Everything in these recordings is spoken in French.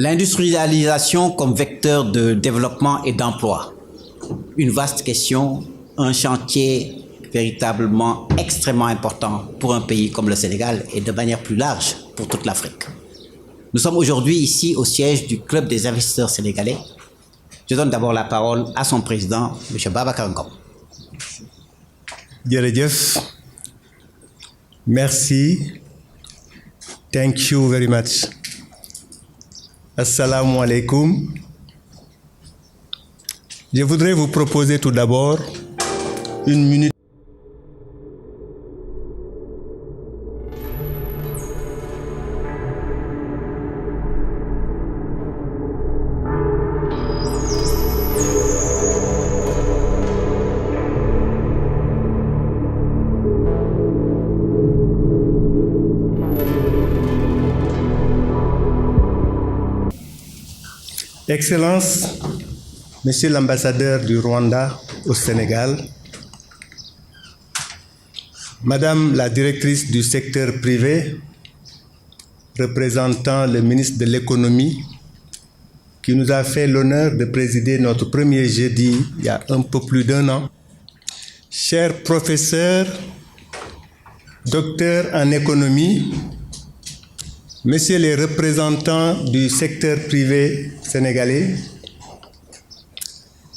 L'industrialisation comme vecteur de développement et d'emploi. Une vaste question, un chantier véritablement extrêmement important pour un pays comme le Sénégal et de manière plus large pour toute l'Afrique. Nous sommes aujourd'hui ici au siège du Club des investisseurs sénégalais. Je donne d'abord la parole à son président, M. Babacar Ngom. Jërëjëf. Merci. Thank you very much. Assalamu alaikum. Je voudrais vous proposer tout d'abord une minute. Excellences, Monsieur l'ambassadeur du Rwanda au Sénégal, Madame la directrice du secteur privé, représentant le ministre de l'économie, qui nous a fait l'honneur de présider notre premier jeudi il y a un peu plus d'1 an, chers professeurs, docteurs en économie, Messieurs les représentants du secteur privé sénégalais,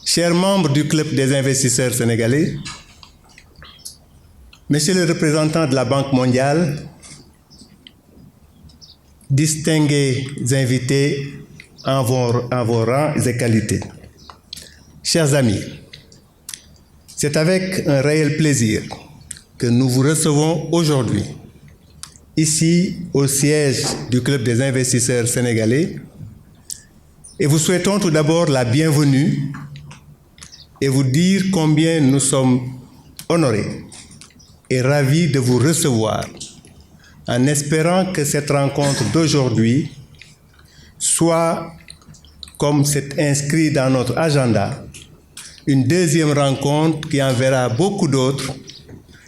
chers membres du Club des investisseurs sénégalais, Messieurs les représentants de la Banque mondiale, distingués invités en vos rangs et qualités, chers amis, c'est avec un réel plaisir que nous vous recevons aujourd'hui ici au siège du Club des investisseurs sénégalais et vous souhaitons tout d'abord la bienvenue et vous dire combien nous sommes honorés et ravis de vous recevoir en espérant que cette rencontre d'aujourd'hui soit, comme c'est inscrit dans notre agenda, une deuxième rencontre qui en verra beaucoup d'autres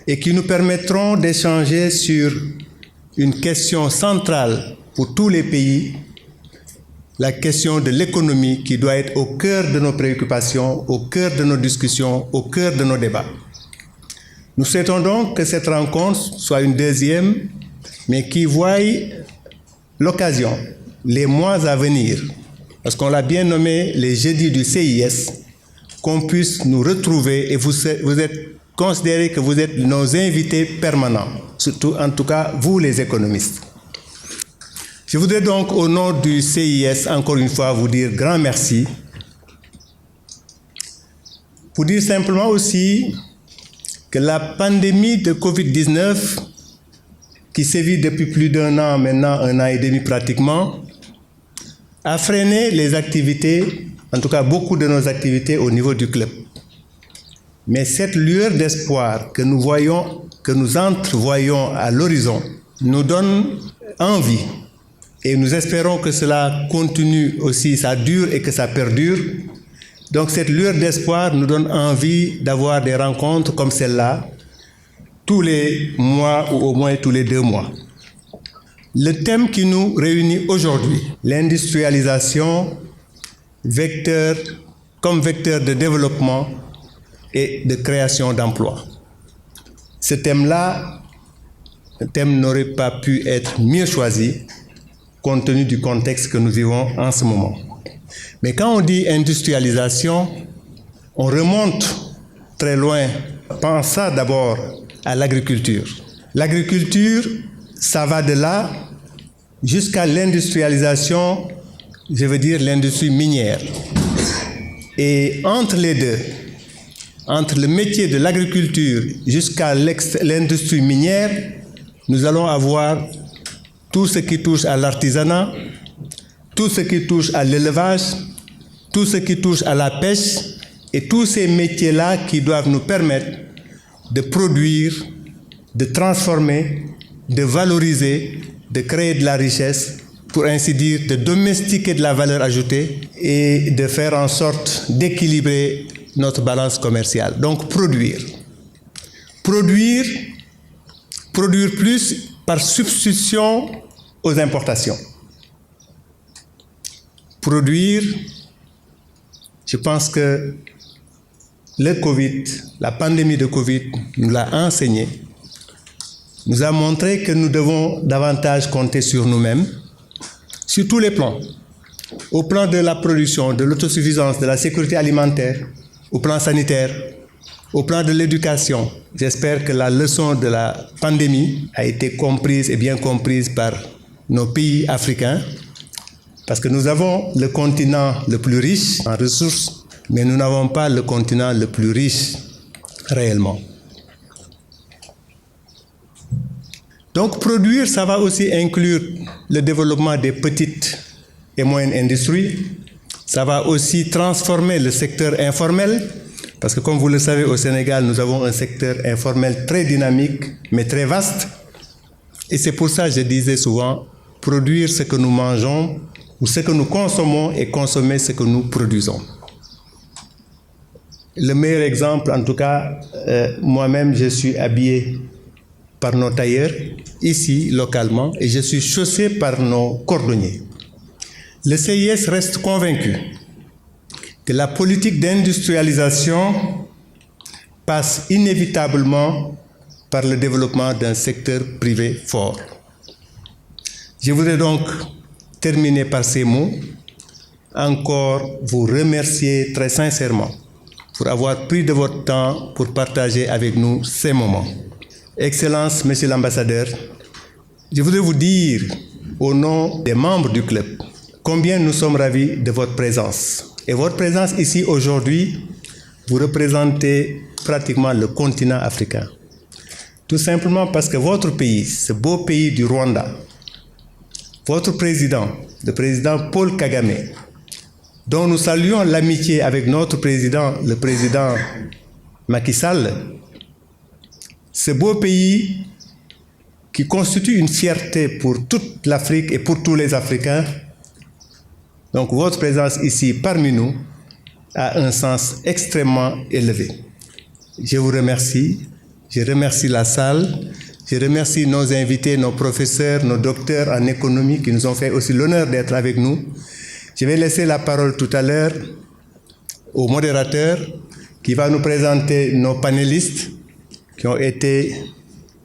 et qui nous permettront d'échanger sur une question centrale pour tous les pays, la question de l'économie qui doit être au cœur de nos préoccupations, au cœur de nos discussions, au cœur de nos débats. Nous souhaitons donc que cette rencontre soit une deuxième, mais qui voie l'occasion, les mois à venir, parce qu'on l'a bien nommé les jeudis du CIS, qu'on puisse nous retrouver et vous êtes considérez que vous êtes nos invités permanents, surtout en tout cas vous les économistes. Je voudrais donc au nom du CIS encore une fois vous dire grand merci. Pour dire simplement aussi que la pandémie de Covid-19 qui sévit depuis plus d'1 an maintenant, 1 an et demi pratiquement, a freiné les activités, en tout cas beaucoup de nos activités au niveau du club. Mais cette lueur d'espoir que nous voyons, que nous entrevoyons à l'horizon, nous donne envie. Et nous espérons que cela continue aussi, ça dure et que ça perdure. Donc cette lueur d'espoir nous donne envie d'avoir des rencontres comme celle-là, tous les mois ou au moins tous les 2 mois. Le thème qui nous réunit aujourd'hui, l'industrialisation, comme vecteur de développement et de création d'emplois. Ce thème-là, le thème n'aurait pas pu être mieux choisi compte tenu du contexte que nous vivons en ce moment. Mais quand on dit industrialisation, on remonte très loin. Pensons d'abord à l'agriculture. L'agriculture, ça va de là jusqu'à l'industrialisation, je veux dire l'industrie minière. Et entre les deux, entre le métier de l'agriculture jusqu'à l'industrie minière, nous allons avoir tout ce qui touche à l'artisanat, tout ce qui touche à l'élevage, tout ce qui touche à la pêche et tous ces métiers-là qui doivent nous permettre de produire, de transformer, de valoriser, de créer de la richesse, pour ainsi dire, de domestiquer de la valeur ajoutée et de faire en sorte d'équilibrer notre balance commerciale. Donc produire. Produire plus par substitution aux importations. produire, je pense que le Covid, la pandémie de Covid nous l'a enseigné, nous a montré que nous devons davantage compter sur nous-mêmes, sur tous les plans. Au plan de la production, de l'autosuffisance, de la sécurité alimentaire, au plan sanitaire, au plan de l'éducation. J'espère que la leçon de la pandémie a été comprise et bien comprise par nos pays africains, parce que nous avons le continent le plus riche en ressources, mais nous n'avons pas le continent le plus riche réellement. Donc produire, ça va aussi inclure le développement des petites et moyennes industries. Ça va aussi transformer le secteur informel, parce que comme vous le savez, au Sénégal, nous avons un secteur informel très dynamique, mais très vaste. Et c'est pour ça que je disais souvent, produire ce que nous mangeons, ou ce que nous consommons, et consommer ce que nous produisons. Le meilleur exemple, en tout cas, moi-même, je suis habillé par nos tailleurs, ici, localement, et je suis chaussé par nos cordonniers. Le CIS reste convaincu que la politique d'industrialisation passe inévitablement par le développement d'un secteur privé fort. Je voudrais donc terminer par ces mots, encore vous remercier très sincèrement pour avoir pris de votre temps pour partager avec nous ces moments. Excellence, Monsieur l'ambassadeur, je voudrais vous dire au nom des membres du club combien nous sommes ravis de votre présence. Et votre présence ici aujourd'hui, vous représentez pratiquement le continent africain. Tout simplement parce que votre pays, ce beau pays du Rwanda, votre président, le président Paul Kagame, dont nous saluons l'amitié avec notre président, le président Macky Sall, ce beau pays qui constitue une fierté pour toute l'Afrique et pour tous les Africains. Donc votre présence ici parmi nous a un sens extrêmement élevé. Je vous remercie, je remercie la salle, je remercie nos invités, nos professeurs, nos docteurs en économie qui nous ont fait aussi l'honneur d'être avec nous. Je vais laisser la parole tout à l'heure au modérateur qui va nous présenter nos panélistes qui ont été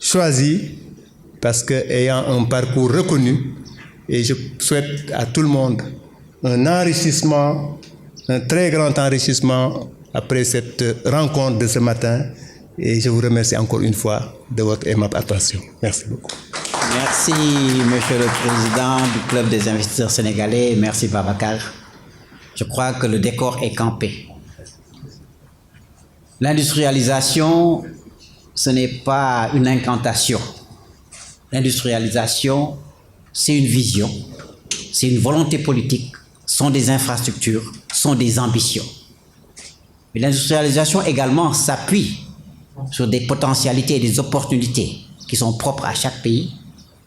choisis parce qu'ayant un parcours reconnu, et je souhaite à tout le monde un enrichissement, un très grand enrichissement après cette rencontre de ce matin. Et je vous remercie encore une fois de votre aimable attention. Merci beaucoup. Merci, Monsieur le Président du Club des investisseurs sénégalais. Merci, Babacar. Je crois que le décor est campé. L'industrialisation, ce n'est pas une incantation. L'industrialisation, c'est une vision, c'est une volonté politique, sont des infrastructures, sont des ambitions. Mais l'industrialisation également s'appuie sur des potentialités et des opportunités qui sont propres à chaque pays,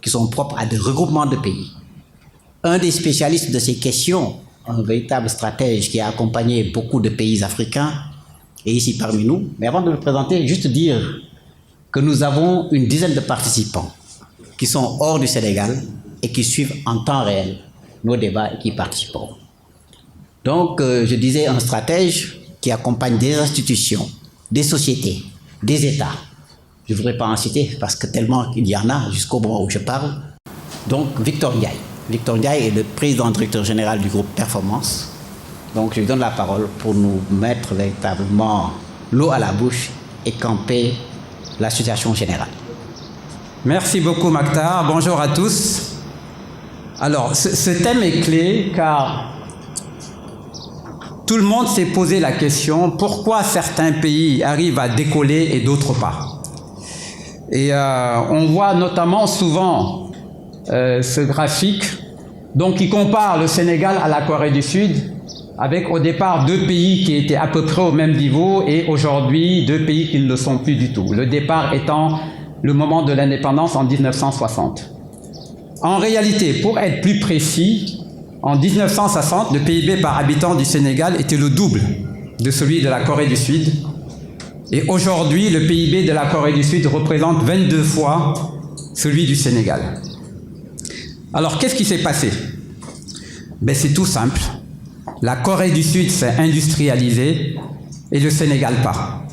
qui sont propres à des regroupements de pays. Un des spécialistes de ces questions, un véritable stratège qui a accompagné beaucoup de pays africains, est ici parmi nous. Mais avant de le présenter, juste dire que nous avons une dizaine de participants qui sont hors du Sénégal et qui suivent en temps réel nos débats et qui participeront. Donc, je disais un stratège qui accompagne des institutions, des sociétés, des États. Je ne voudrais pas en citer parce que tellement il y en a jusqu'au moment où je parle. Donc, Victor Ndiaye. Victor Ndiaye est le président-directeur général du groupe Performance. Donc, je lui donne la parole pour nous mettre véritablement l'eau à la bouche et camper la situation générale. Merci beaucoup, Maktar. Bonjour à tous. Alors, ce thème est clé car tout le monde s'est posé la question pourquoi certains pays arrivent à décoller et d'autres pas. Et on voit notamment souvent ce graphique donc, qui compare le Sénégal à la Corée du Sud avec au départ deux pays qui étaient à peu près au même niveau et aujourd'hui deux pays qui ne le sont plus du tout. Le départ étant le moment de l'indépendance en 1960. En réalité, pour être plus précis, en 1960, le PIB par habitant du Sénégal était le double de celui de la Corée du Sud. Et aujourd'hui, le PIB de la Corée du Sud représente 22 fois celui du Sénégal. Alors, qu'est-ce qui s'est passé? Ben, c'est tout simple. la Corée du Sud s'est industrialisée et le Sénégal pas.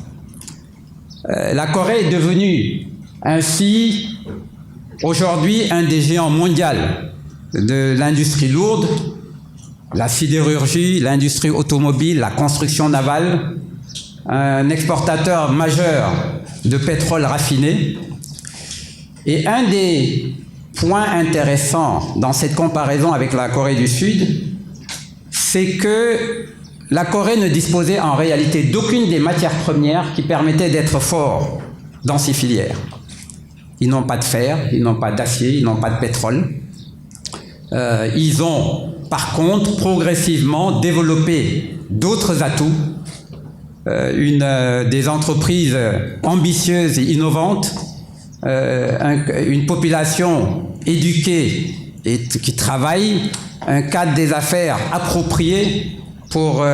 La Corée est devenue ainsi aujourd'hui un des géants mondiaux de l'industrie lourde, la sidérurgie, l'industrie automobile, la construction navale, un exportateur majeur de pétrole raffiné. Et un des points intéressants dans cette comparaison avec la Corée du Sud, c'est que la Corée ne disposait en réalité d'aucune des matières premières qui permettaient d'être fort dans ces filières. Ils n'ont pas de fer, ils n'ont pas d'acier, ils n'ont pas de pétrole. Ils ont par contre progressivement développé d'autres atouts, des entreprises ambitieuses et innovantes, une population éduquée et qui travaille, un cadre des affaires approprié pour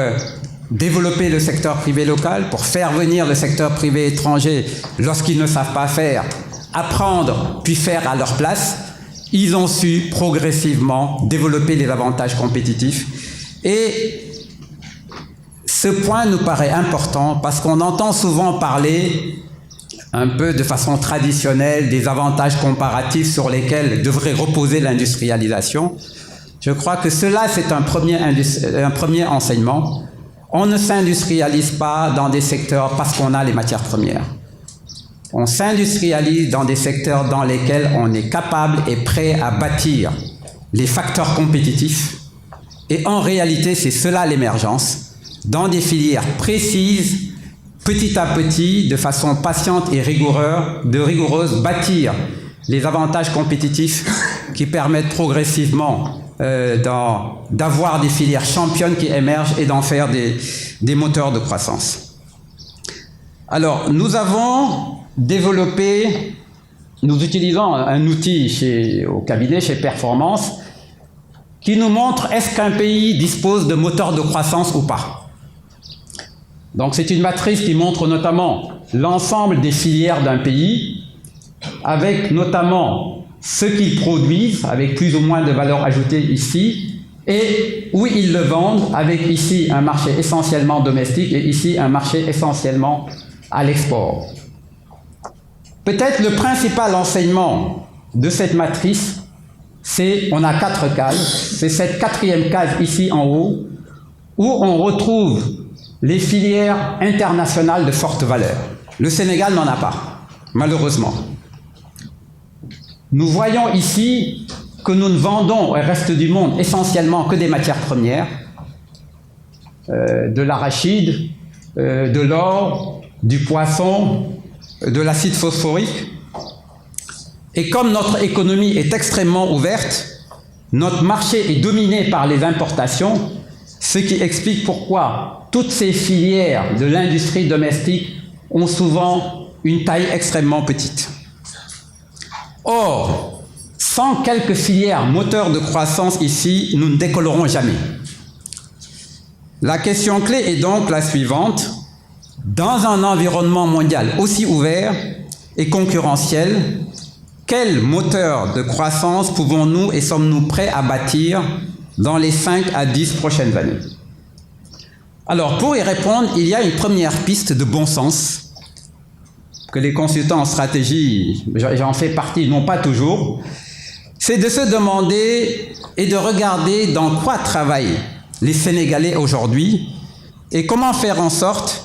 développer le secteur privé local, pour faire venir le secteur privé étranger lorsqu'ils ne savent pas faire, apprendre puis faire à leur place. Ils ont su progressivement développer les avantages compétitifs. Et ce point nous paraît important parce qu'on entend souvent parler un peu de façon traditionnelle des avantages comparatifs sur lesquels devrait reposer l'industrialisation. Je crois que cela, c'est un premier enseignement. On ne s'industrialise pas dans des secteurs parce qu'on a les matières premières. On s'industrialise dans des secteurs dans lesquels on est capable et prêt à bâtir les facteurs compétitifs. Et en réalité, c'est cela l'émergence. Dans des filières précises, petit à petit, de façon patiente et rigoureuse, bâtir les avantages compétitifs qui permettent progressivement d'avoir des filières championnes qui émergent et d'en faire des moteurs de croissance. Alors, nous avons développé, nous utilisons un outil au cabinet, chez Performance, qui nous montre est-ce qu'un pays dispose de moteurs de croissance ou pas. Donc c'est une matrice qui montre notamment l'ensemble des filières d'un pays, avec notamment ce qu'ils produisent, avec plus ou moins de valeur ajoutée ici, et où ils le vendent, avec ici un marché essentiellement domestique et ici un marché essentiellement à l'export. Peut-être le principal enseignement de cette matrice, c'est, on a 4 cases, c'est cette 4e case ici en haut, où on retrouve les filières internationales de forte valeur. Le Sénégal n'en a pas, malheureusement. Nous voyons ici que nous ne vendons au reste du monde essentiellement que des matières premières, de l'arachide, de l'or, du poisson, de l'acide phosphorique. Et comme notre économie est extrêmement ouverte, notre marché est dominé par les importations, ce qui explique pourquoi toutes ces filières de l'industrie domestique ont souvent une taille extrêmement petite. Or, sans quelques filières moteurs de croissance ici, nous ne décollerons jamais. La question clé est donc la suivante. Dans un environnement mondial aussi ouvert et concurrentiel, quel moteur de croissance pouvons-nous et sommes-nous prêts à bâtir dans les 5 à 10 prochaines années? Alors, pour y répondre, il y a une première piste de bon sens que les consultants en stratégie, j'en fais partie, non pas toujours, c'est de se demander et de regarder dans quoi travaillent les Sénégalais aujourd'hui et comment faire en sorte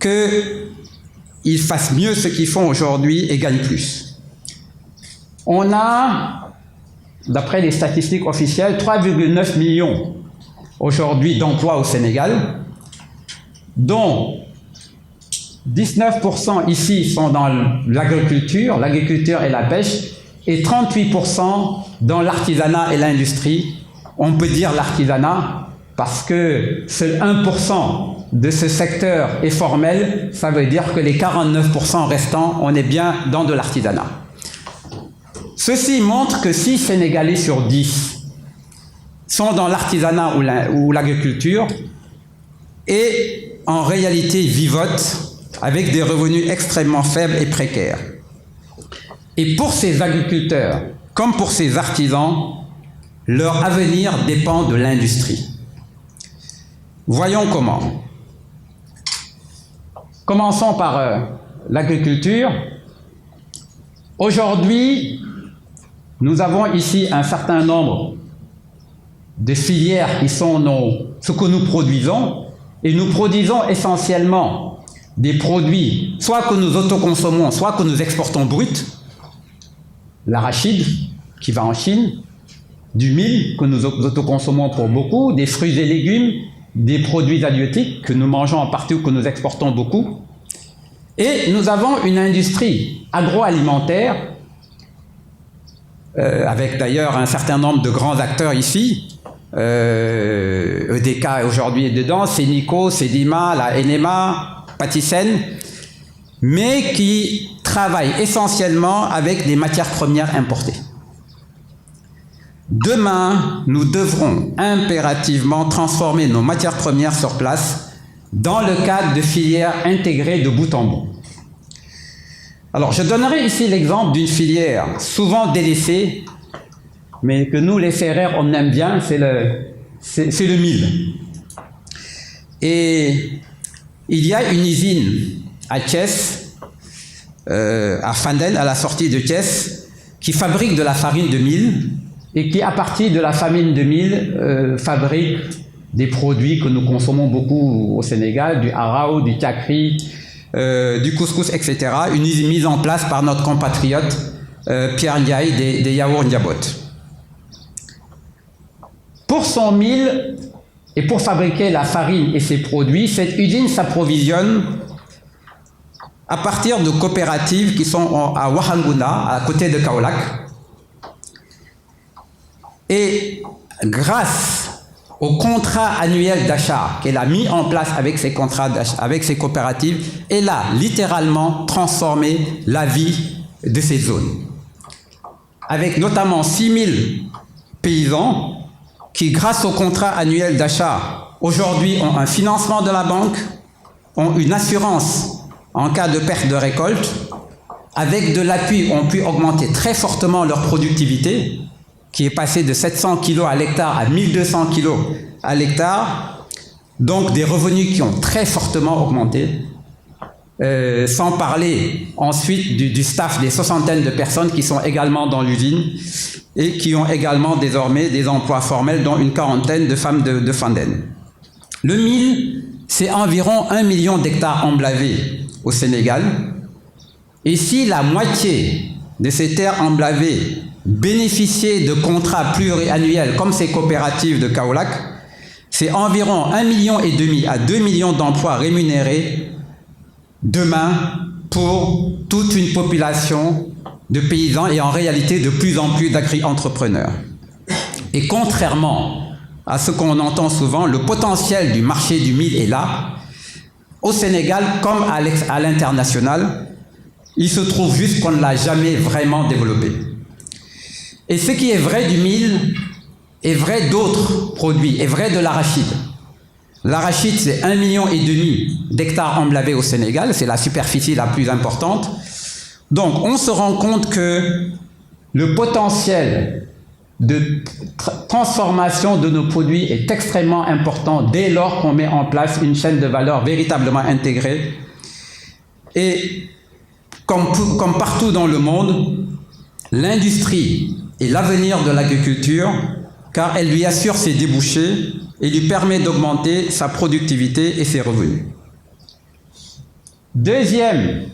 qu'ils fassent mieux ce qu'ils font aujourd'hui et gagnent plus. On a, d'après les statistiques officielles, 3,9 millions aujourd'hui d'emplois au Sénégal, dont 19% ici sont dans l'agriculture et la pêche, et 38% dans l'artisanat et l'industrie. On peut dire l'artisanat parce que seul 1% de ce secteur est formel, ça veut dire que les 49% restants, on est bien dans de l'artisanat. Ceci montre que 6 Sénégalais sur 10 sont dans l'artisanat ou l'agriculture et en réalité vivotent avec des revenus extrêmement faibles et précaires. Et pour ces agriculteurs, comme pour ces artisans, leur avenir dépend de l'industrie. Voyons comment. Commençons par l'agriculture. Aujourd'hui, nous avons ici un certain nombre de filières qui sont ce que nous produisons, et nous produisons essentiellement des produits, soit que nous autoconsommons, soit que nous exportons brut, l'arachide qui va en Chine, du mil que nous autoconsommons pour beaucoup, des fruits et légumes, des produits halieutiques que nous mangeons en partie ou que nous exportons beaucoup. Et nous avons une industrie agroalimentaire, avec d'ailleurs un certain nombre de grands acteurs ici. EDK aujourd'hui est dedans, Sénico, Sedima, la NMA, Patisen, mais qui travaille essentiellement avec des matières premières importées. Demain, nous devrons impérativement transformer nos matières premières sur place dans le cadre de filières intégrées de bout en bout. Alors, je donnerai ici l'exemple d'une filière souvent délaissée, mais que nous, les Ferrères, on aime bien, c'est le mil. Et il y a une usine à Thiès, à Fanden, à la sortie de Thiès, qui fabrique de la farine de mil et qui, à partir de la farine de mil, fabrique des produits que nous consommons beaucoup au Sénégal, du harao, du takri, du couscous, etc. Une usine mise en place par notre compatriote Pierre Ndiaye des Yaourts Ndiabot. Pour son mil et pour fabriquer la farine et ses produits, cette usine s'approvisionne à partir de coopératives qui sont à Ouahanguna, à côté de Kaolack. Et grâce au contrat annuel d'achat qu'elle a mis en place avec ses contrats d'achat, avec ses coopératives, elle a littéralement transformé la vie de ces zones. Avec notamment 6000 paysans qui, grâce au contrat annuel d'achat, aujourd'hui ont un financement de la banque, ont une assurance en cas de perte de récolte, avec de l'appui, ont pu augmenter très fortement leur productivité, qui est passée de 700 kg à l'hectare à 1200 kg à l'hectare, donc des revenus qui ont très fortement augmenté, sans parler ensuite du staff, des soixantaines de personnes qui sont également dans l'usine et qui ont également désormais des emplois formels, dont une quarantaine de femmes de Fanden. Le mil, c'est environ 1 million d'hectares emblavés au Sénégal, et si la moitié de ces terres emblavées bénéficiaient de contrats pluriannuels comme ces coopératives de Kaolack, c'est environ 1,5 million à 2 millions d'emplois rémunérés demain pour toute une population de paysans et en réalité de plus en plus d'agri-entrepreneurs. Et contrairement à ce qu'on entend souvent, le potentiel du marché du mil est là. Au Sénégal comme à l'international, il se trouve juste qu'on ne l'a jamais vraiment développé. Et ce qui est vrai du mil est vrai d'autres produits, est vrai de l'arachide. L'arachide, c'est 1,5 million d'hectares emblavés au Sénégal, c'est la superficie la plus importante. Donc, on se rend compte que le potentiel de transformation de nos produits est extrêmement important dès lors qu'on met en place une chaîne de valeur véritablement intégrée. Et comme partout dans le monde, l'industrie est l'avenir de l'agriculture car elle lui assure ses débouchés et lui permet d'augmenter sa productivité et ses revenus. Deuxième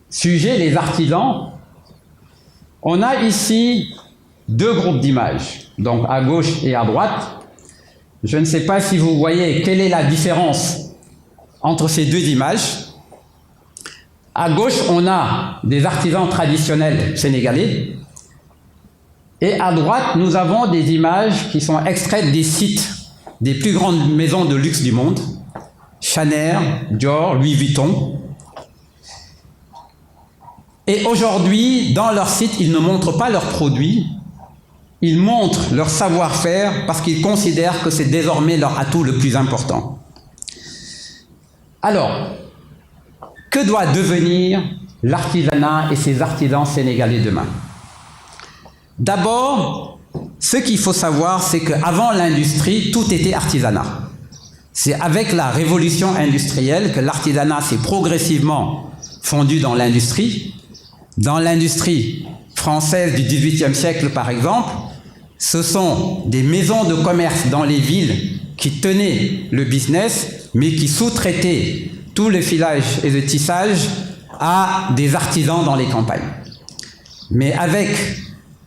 sujet, les artisans. On a ici deux groupes d'images, donc à gauche et à droite. Je ne sais pas si vous voyez quelle est la différence entre ces deux images. À gauche, on a des artisans traditionnels sénégalais. Et à droite, nous avons des images qui sont extraites des sites des plus grandes maisons de luxe du monde. Chanel, Dior, Louis Vuitton. Et aujourd'hui, dans leur site, ils ne montrent pas leurs produits, ils montrent leur savoir-faire parce qu'ils considèrent que c'est désormais leur atout le plus important. Alors, que doit devenir l'artisanat et ses artisans sénégalais demain? D'abord, ce qu'il faut savoir, c'est qu'avant l'industrie, tout était artisanat. C'est avec la révolution industrielle que l'artisanat s'est progressivement fondu dans l'industrie. Dans l'industrie française du XVIIIe siècle, par exemple, ce sont des maisons de commerce dans les villes qui tenaient le business, mais qui sous-traitaient tout le filage et le tissage à des artisans dans les campagnes. Mais avec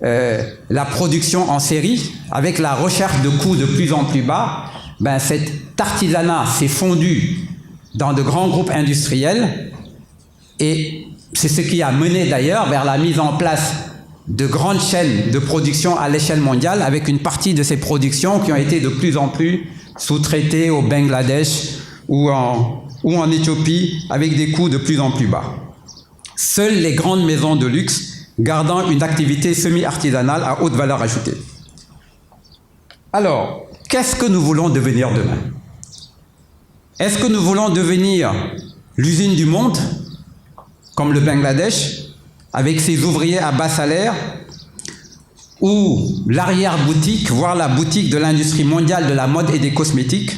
la production en série, avec la recherche de coûts de plus en plus bas, cet artisanat s'est fondu dans de grands groupes industriels et c'est ce qui a mené d'ailleurs vers la mise en place de grandes chaînes de production à l'échelle mondiale, avec une partie de ces productions qui ont été de plus en plus sous-traitées au Bangladesh ou en Éthiopie avec des coûts de plus en plus bas. Seules les grandes maisons de luxe gardant une activité semi-artisanale à haute valeur ajoutée. Alors, qu'est-ce que nous voulons devenir demain? Est-ce que nous voulons devenir l'usine du monde, comme le Bangladesh, avec ses ouvriers à bas salaire, ou l'arrière-boutique, voire la boutique de l'industrie mondiale de la mode et des cosmétiques?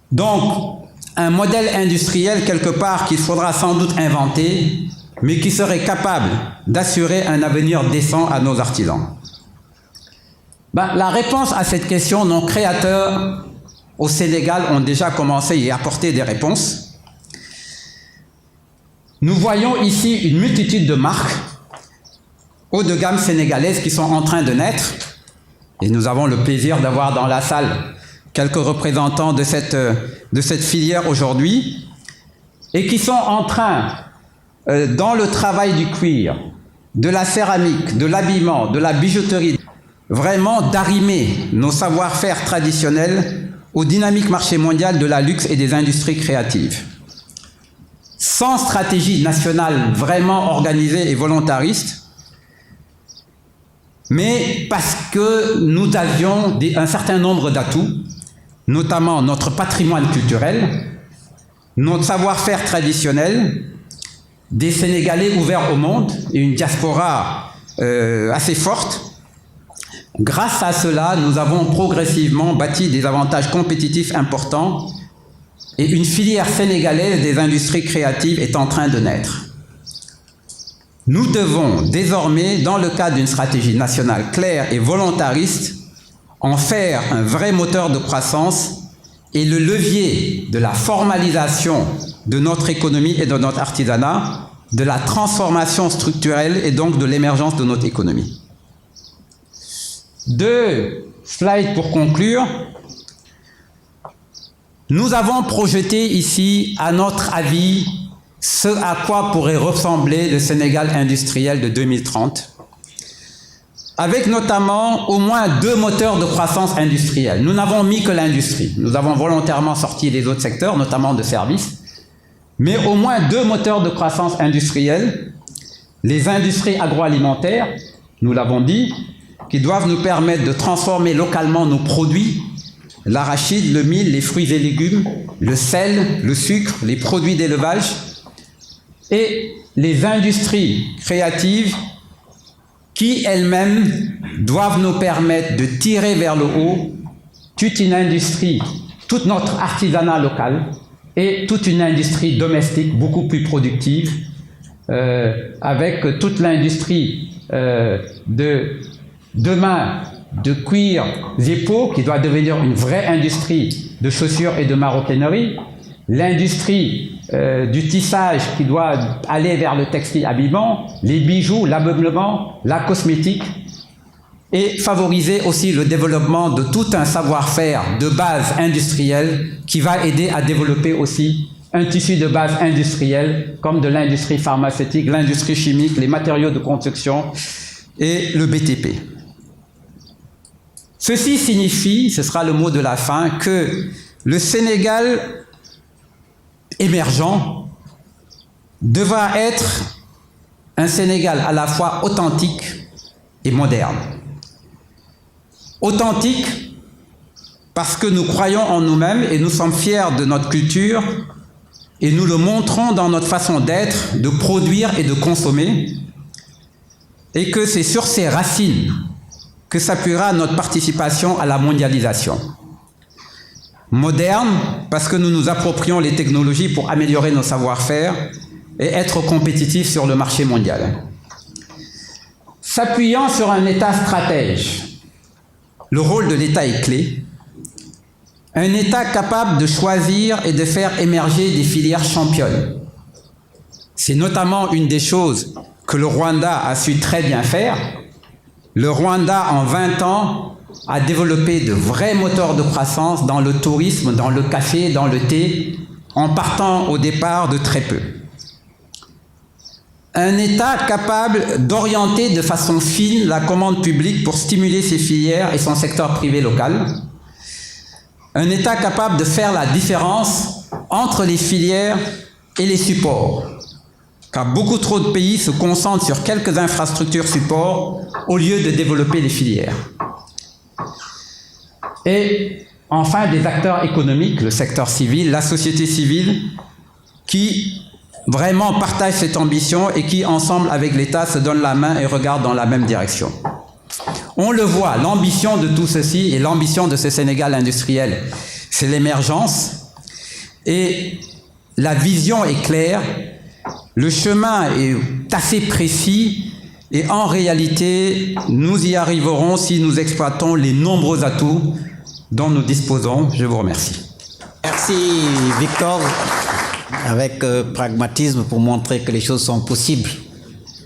Donc, un modèle industriel quelque part qu'il faudra sans doute inventer, mais qui serait capable d'assurer un avenir décent à nos artisans. La réponse à cette question, nos créateurs au Sénégal ont déjà commencé à y apporter des réponses. Nous voyons ici une multitude de marques haut de gamme sénégalaises qui sont en train de naître, et nous avons le plaisir d'avoir dans la salle quelques représentants de cette filière aujourd'hui, et qui sont en train, dans le travail du cuir, de la céramique, de l'habillement, de la bijouterie, vraiment d'arrimer nos savoir-faire traditionnels aux dynamiques marché mondial de la luxe et des industries créatives. Sans stratégie nationale vraiment organisée et volontariste, mais parce que nous avions un certain nombre d'atouts, notamment notre patrimoine culturel, notre savoir-faire traditionnel, des Sénégalais ouverts au monde et une diaspora assez forte. Grâce à cela, nous avons progressivement bâti des avantages compétitifs importants et une filière sénégalaise des industries créatives est en train de naître. Nous devons désormais, dans le cadre d'une stratégie nationale claire et volontariste, en faire un vrai moteur de croissance et le levier de la formalisation de notre économie et de notre artisanat, de la transformation structurelle et donc de l'émergence de notre économie. 2 slides pour conclure. Nous avons projeté ici, à notre avis, ce à quoi pourrait ressembler le Sénégal industriel de 2030, avec notamment au moins 2 moteurs de croissance industrielle. Nous n'avons mis que l'industrie. Nous avons volontairement sorti les autres secteurs, notamment de services, mais au moins 2 moteurs de croissance industrielle, les industries agroalimentaires, nous l'avons dit, qui doivent nous permettre de transformer localement nos produits, l'arachide, le mil, les fruits et légumes, le sel, le sucre, les produits d'élevage, et les industries créatives qui elles-mêmes doivent nous permettre de tirer vers le haut toute une industrie, tout notre artisanat local et toute une industrie domestique beaucoup plus productive, avec toute l'industrie de demain de cuir et peaux qui doit devenir une vraie industrie de chaussures et de maroquinerie, l'industrie du tissage qui doit aller vers le textile habillement, les bijoux, l'ameublement, la cosmétique, et favoriser aussi le développement de tout un savoir-faire de base industrielle qui va aider à développer aussi un tissu de base industrielle comme de l'industrie pharmaceutique, l'industrie chimique, les matériaux de construction et le BTP. Ceci signifie, ce sera le mot de la fin, que le Sénégal émergent devra être un Sénégal à la fois authentique et moderne. Authentique parce que nous croyons en nous-mêmes et nous sommes fiers de notre culture et nous le montrons dans notre façon d'être, de produire et de consommer, et que c'est sur ces racines que s'appuiera notre participation à la mondialisation. moderne, parce que nous nous approprions les technologies pour améliorer nos savoir-faire et être compétitifs sur le marché mondial. S'appuyant sur un État stratège, le rôle de l'État est clé. Un État capable de choisir et de faire émerger des filières championnes. C'est notamment une des choses que le Rwanda a su très bien faire. Le Rwanda, en 20 ans, a développé de vrais moteurs de croissance dans le tourisme, dans le café, dans le thé, en partant au départ de très peu. Un État capable d'orienter de façon fine la commande publique pour stimuler ses filières et son secteur privé local. Un État capable de faire la différence entre les filières et les supports. Car beaucoup trop de pays se concentrent sur quelques infrastructures supports au lieu de développer les filières. Et enfin, des acteurs économiques, le secteur civil, la société civile, qui vraiment partagent cette ambition et qui, ensemble avec l'État, se donnent la main et regardent dans la même direction. On le voit, l'ambition de tout ceci et l'ambition de ce Sénégal industriel, c'est l'émergence et la vision est claire, le chemin est assez précis et en réalité, nous y arriverons si nous exploitons les nombreux atouts dont nous disposons. Je vous remercie. Merci Victor, avec pragmatisme pour montrer que les choses sont possibles,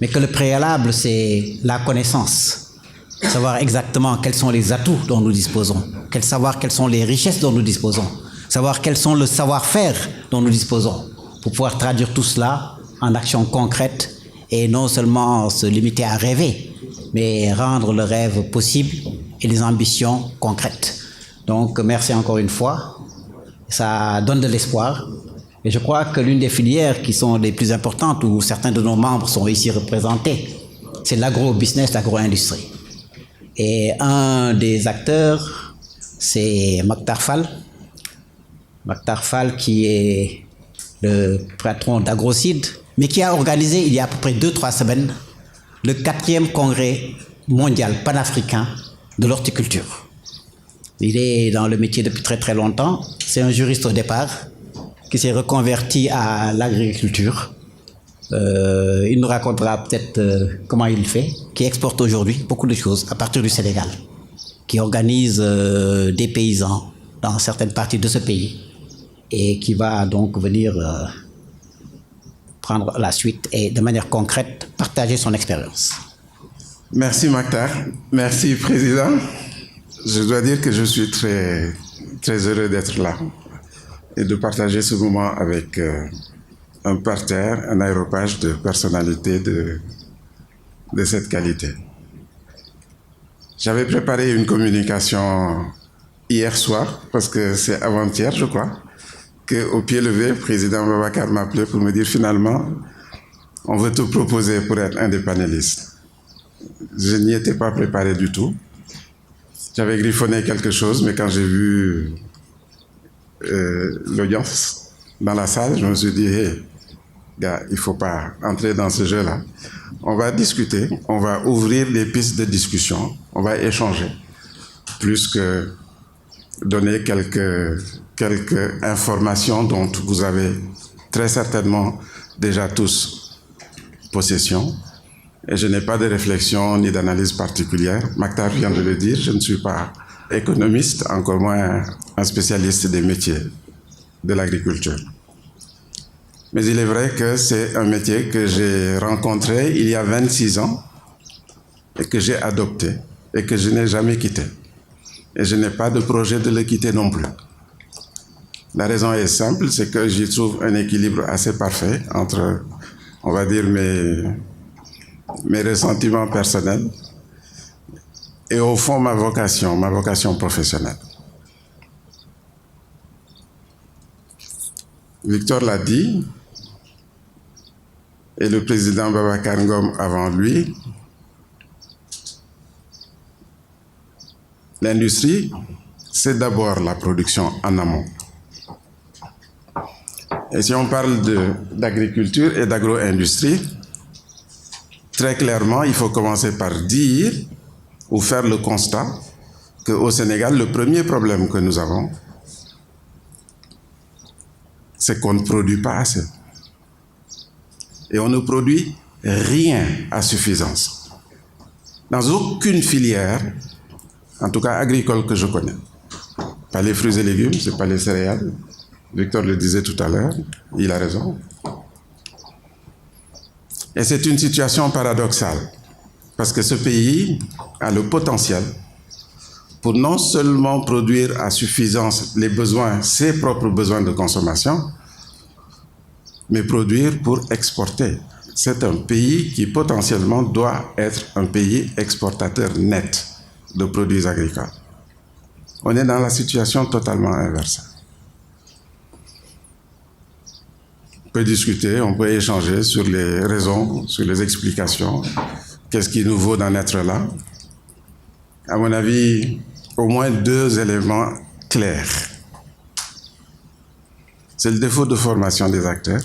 mais que le préalable, c'est la connaissance. Savoir exactement quels sont les atouts dont nous disposons, savoir quelles sont les richesses dont nous disposons, savoir quels sont le savoir-faire dont nous disposons, pour pouvoir traduire tout cela en actions concrètes et non seulement se limiter à rêver, mais rendre le rêve possible et les ambitions concrètes. Donc merci encore une fois, ça donne de l'espoir. Et je crois que l'une des filières qui sont les plus importantes, où certains de nos membres sont ici représentés, c'est l'agro-business, l'agro-industrie. Et un des acteurs, c'est Maktar Fall. Maktar Fall qui est le patron d'Agrocide, mais qui a organisé il y a à peu près 2-3 semaines le 4e congrès mondial panafricain de l'horticulture. Il est dans le métier depuis très très longtemps. C'est un juriste au départ qui s'est reconverti à l'agriculture. Il nous racontera peut-être comment il fait, qui exporte aujourd'hui beaucoup de choses à partir du Sénégal, qui organise des paysans dans certaines parties de ce pays et qui va donc venir prendre la suite et de manière concrète partager son expérience. Merci Maktar, merci Président. Je dois dire que je suis très, très heureux d'être là et de partager ce moment avec un parterre, un aéropage de personnalités de cette qualité. J'avais préparé une communication hier soir, parce que c'est avant-hier, je crois, qu'au pied levé, le président Babacar m'a appelé pour me dire finalement, on veut te proposer pour être un des panélistes. Je n'y étais pas préparé du tout. J'avais griffonné quelque chose, mais quand j'ai vu l'audience dans la salle, je me suis dit, hey, gars, il ne faut pas entrer dans ce jeu-là. On va discuter, on va ouvrir des pistes de discussion, on va échanger, plus que donner quelques informations dont vous avez très certainement déjà tous possession. Et je n'ai pas de réflexion ni d'analyse particulière. Maktar vient de le dire, je ne suis pas économiste, encore moins un spécialiste des métiers de l'agriculture. Mais il est vrai que c'est un métier que j'ai rencontré il y a 26 ans et que j'ai adopté et que je n'ai jamais quitté. Et je n'ai pas de projet de le quitter non plus. La raison est simple, c'est que j'y trouve un équilibre assez parfait entre, on va dire, mes ressentiments personnels et au fond ma vocation professionnelle. Victor l'a dit, et le président Babacar Ngom avant lui, l'industrie, c'est d'abord la production en amont. Et si on parle d'agriculture et d'agro-industrie, très clairement, il faut commencer par dire ou faire le constat qu'au Sénégal, le premier problème que nous avons, c'est qu'on ne produit pas assez. Et on ne produit rien à suffisance. Dans aucune filière, en tout cas agricole que je connais. Pas les fruits et légumes, ce n'est pas les céréales. Victor le disait tout à l'heure, il a raison. Et c'est une situation paradoxale, parce que ce pays a le potentiel pour non seulement produire à suffisance les besoins, ses propres besoins de consommation, mais produire pour exporter. C'est un pays qui potentiellement doit être un pays exportateur net de produits agricoles. On est dans la situation totalement inversée. On peut discuter, on peut échanger sur les raisons, sur les explications. Qu'est-ce qui nous vaut d'en être là? À mon avis, au moins 2 éléments clairs. C'est le défaut de formation des acteurs.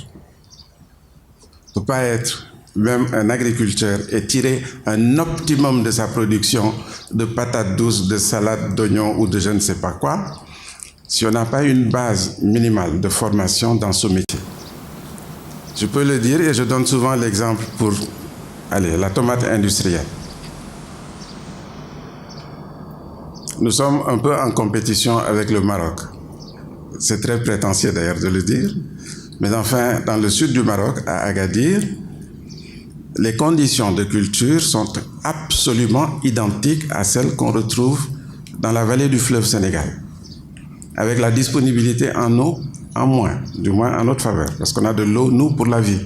On ne peut pas être même un agriculteur et tirer un optimum de sa production de patates douces, de salades, d'oignons ou de je ne sais pas quoi, si on n'a pas une base minimale de formation dans ce métier. Je peux le dire et je donne souvent l'exemple pour la tomate industrielle. Nous sommes un peu en compétition avec le Maroc. C'est très prétentieux d'ailleurs de le dire, mais enfin, dans le sud du Maroc, à Agadir, les conditions de culture sont absolument identiques à celles qu'on retrouve dans la vallée du fleuve Sénégal, avec la disponibilité en eau en moins, du moins en notre faveur, parce qu'on a de l'eau, nous, pour la vie.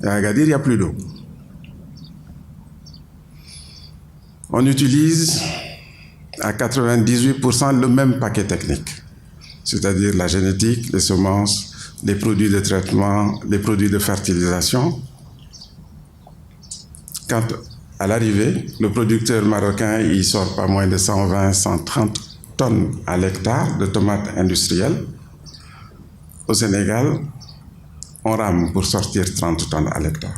Et à Agadir, il n'y a plus d'eau. On utilise à 98% le même paquet technique, c'est-à-dire la génétique, les semences, les produits de traitement, les produits de fertilisation. Quand, à l'arrivée, le producteur marocain, il sort pas moins de 120, 130 tonnes à l'hectare de tomates industrielles. Au Sénégal, on rame pour sortir 30 tonnes à l'hectare.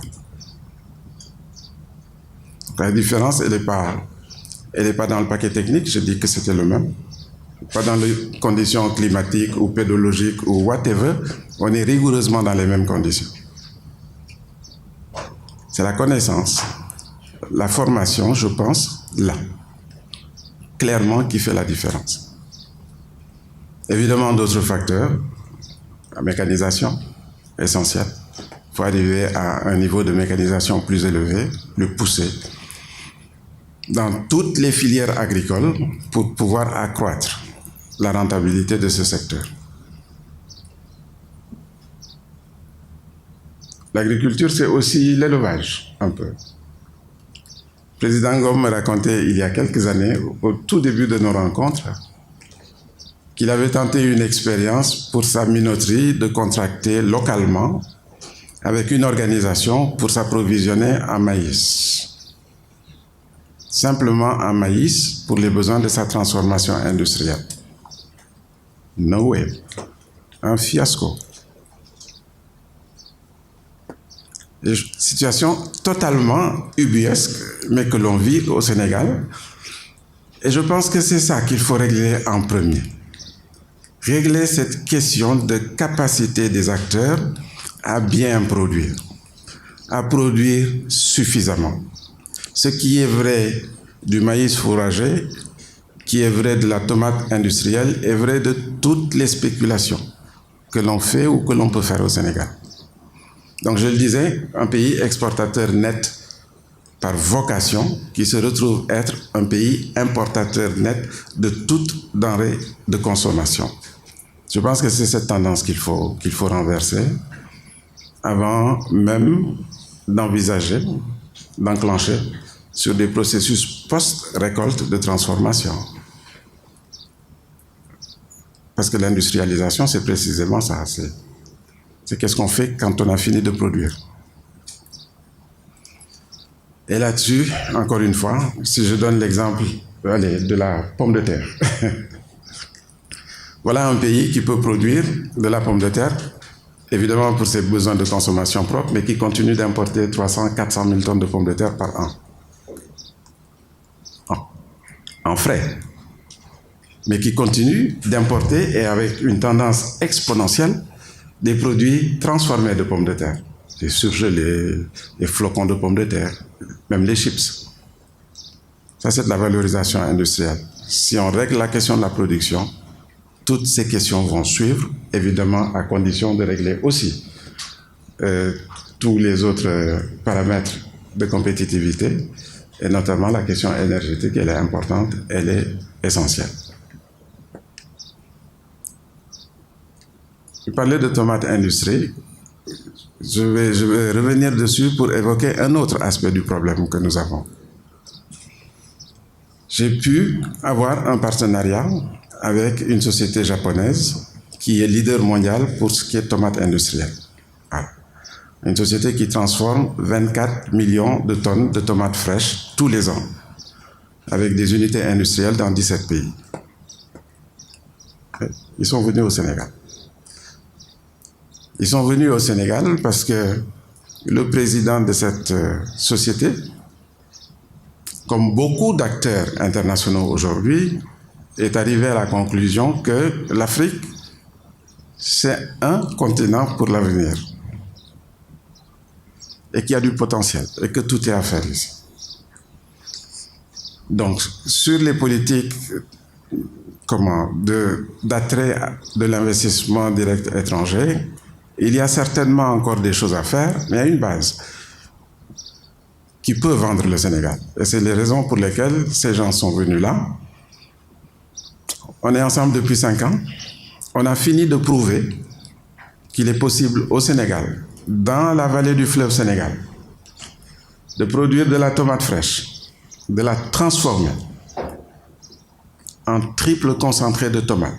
La différence, elle n'est pas dans le paquet technique, je dis que c'était le même. Pas dans les conditions climatiques ou pédologiques ou whatever, on est rigoureusement dans les mêmes conditions. C'est la connaissance, la formation, je pense, là, clairement qui fait la différence. Évidemment, d'autres facteurs, la mécanisation, essentielle. Il faut arriver à un niveau de mécanisation plus élevé, plus poussé, dans toutes les filières agricoles pour pouvoir accroître la rentabilité de ce secteur. L'agriculture, c'est aussi l'élevage, un peu. Le président Ngom me racontait il y a quelques années, au tout début de nos rencontres, qu'il avait tenté une expérience pour sa minoterie de contracter localement avec une organisation pour s'approvisionner en maïs. Simplement en maïs pour les besoins de sa transformation industrielle. No way. Un fiasco. Situation totalement ubuesque, mais que l'on vit au Sénégal. Et je pense que c'est ça qu'il faut régler en premier. Régler cette question de capacité des acteurs à bien produire, à produire suffisamment. Ce qui est vrai du maïs fourragé, qui est vrai de la tomate industrielle, est vrai de toutes les spéculations que l'on fait ou que l'on peut faire au Sénégal. Donc je le disais, un pays exportateur net par vocation, qui se retrouve être un pays importateur net de toutes denrées de consommation. Je pense que c'est cette tendance qu'il faut renverser avant même d'envisager, d'enclencher sur des processus post-récolte de transformation. Parce que l'industrialisation, c'est précisément ça. C'est qu'est-ce qu'on fait quand on a fini de produire. Et là-dessus, encore une fois, si je donne l'exemple de la pomme de terre. Voilà un pays qui peut produire de la pomme de terre, évidemment pour ses besoins de consommation propre, mais qui continue d'importer 300-400 000 tonnes de pommes de terre par an. En frais. Mais qui continue d'importer et avec une tendance exponentielle des produits transformés de pommes de terre, des surgelés, des flocons de pommes de terre, même les chips. Ça, c'est de la valorisation industrielle. Si on règle la question de la production, toutes ces questions vont suivre, évidemment, à condition de régler aussi tous les autres paramètres de compétitivité, et notamment la question énergétique, elle est importante, elle est essentielle. Je parlais de tomates industrie. Je vais revenir dessus pour évoquer un autre aspect du problème que nous avons. J'ai pu avoir un partenariat avec une société japonaise qui est leader mondial pour ce qui est tomates industrielles. Voilà. Une société qui transforme 24 millions de tonnes de tomates fraîches tous les ans, avec des unités industrielles dans 17 pays. Ils sont venus au Sénégal. Ils sont venus au Sénégal parce que le président de cette société, comme beaucoup d'acteurs internationaux aujourd'hui, est arrivé à la conclusion que l'Afrique, c'est un continent pour l'avenir et qu'il y a du potentiel et que tout est à faire ici. Donc, sur les politiques d'attrait de l'investissement direct étranger, il y a certainement encore des choses à faire, mais il y a une base qui peut vendre le Sénégal. Et c'est les raisons pour lesquelles ces gens sont venus là. On est ensemble depuis 5 ans. On a fini de prouver qu'il est possible au Sénégal, dans la vallée du fleuve Sénégal, de produire de la tomate fraîche, de la transformer en triple concentré de tomate.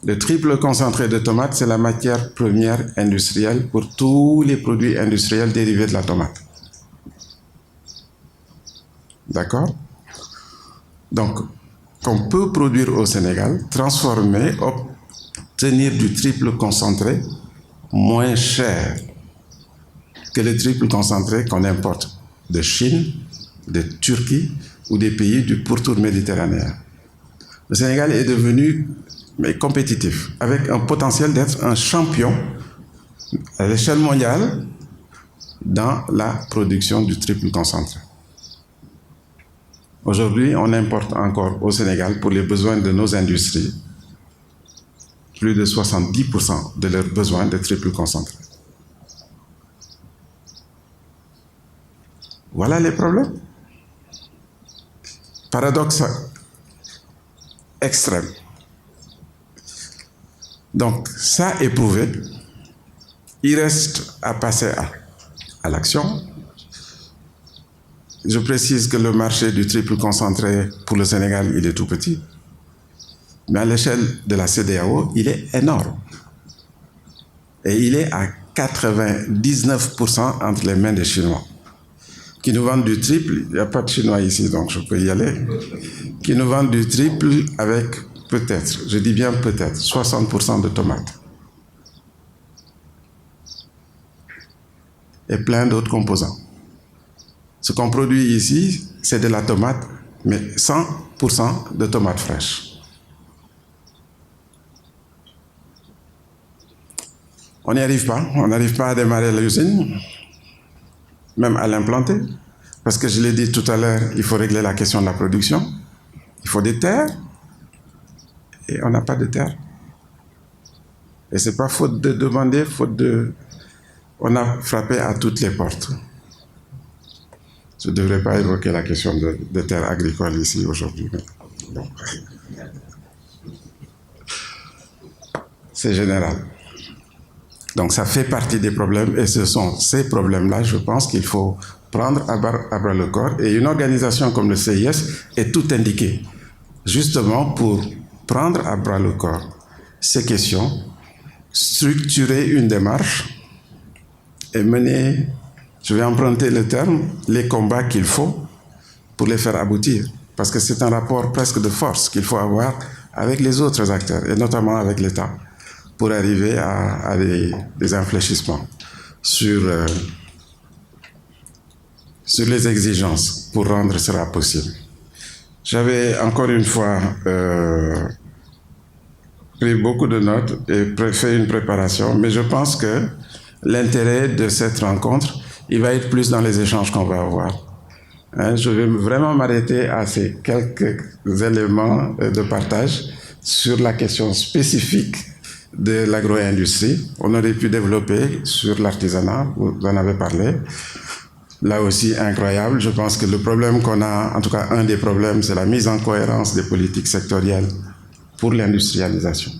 Le triple concentré de tomate, c'est la matière première industrielle pour tous les produits industriels dérivés de la tomate. D'accord? Donc, qu'on peut produire au Sénégal, transformer, obtenir du triple concentré moins cher que le triple concentré qu'on importe de Chine, de Turquie ou des pays du pourtour méditerranéen. Le Sénégal est devenu compétitif, avec un potentiel d'être un champion à l'échelle mondiale dans la production du triple concentré. Aujourd'hui, on importe encore au Sénégal, pour les besoins de nos industries, plus de 70% de leurs besoins de triple concentré. Voilà les problèmes. Paradoxe extrême. Donc, ça est prouvé. Il reste à passer à l'action. Je précise que le marché du triple concentré pour le Sénégal, il est tout petit. Mais à l'échelle de la CEDEAO, il est énorme. Et il est à 99% entre les mains des Chinois, qui nous vendent du triple. Il n'y a pas de Chinois ici, donc je peux y aller. Qui nous vendent du triple avec peut-être, je dis bien peut-être, 60% de tomates. Et plein d'autres composants. Ce qu'on produit ici, c'est de la tomate, mais 100% de tomates fraîches. On n'y arrive pas. On n'arrive pas à démarrer l'usine, même à l'implanter. Parce que je l'ai dit tout à l'heure, il faut régler la question de la production. Il faut des terres. Et on n'a pas de terre. Et ce n'est pas faute de demander, on a frappé à toutes les portes. Je ne devrais pas évoquer la question de terres agricoles ici aujourd'hui. Bon. C'est général. Donc ça fait partie des problèmes et ce sont ces problèmes-là, je pense qu'il faut prendre à bras le corps. Et une organisation comme le CIS est tout indiquée, justement pour prendre à bras le corps ces questions, structurer une démarche et mener, je vais emprunter le terme, les combats qu'il faut pour les faire aboutir. Parce que c'est un rapport presque de force qu'il faut avoir avec les autres acteurs, et notamment avec l'État, pour arriver à des infléchissements sur les exigences pour rendre cela possible. J'avais encore une fois pris beaucoup de notes et fait une préparation, mais je pense que l'intérêt de cette rencontre, il va être plus dans les échanges qu'on va avoir. Je vais vraiment m'arrêter à ces quelques éléments de partage sur la question spécifique de l'agro-industrie. On aurait pu développer sur l'artisanat, vous en avez parlé. Là aussi, incroyable. Je pense que le problème qu'on a, en tout cas un des problèmes, c'est la mise en cohérence des politiques sectorielles pour l'industrialisation.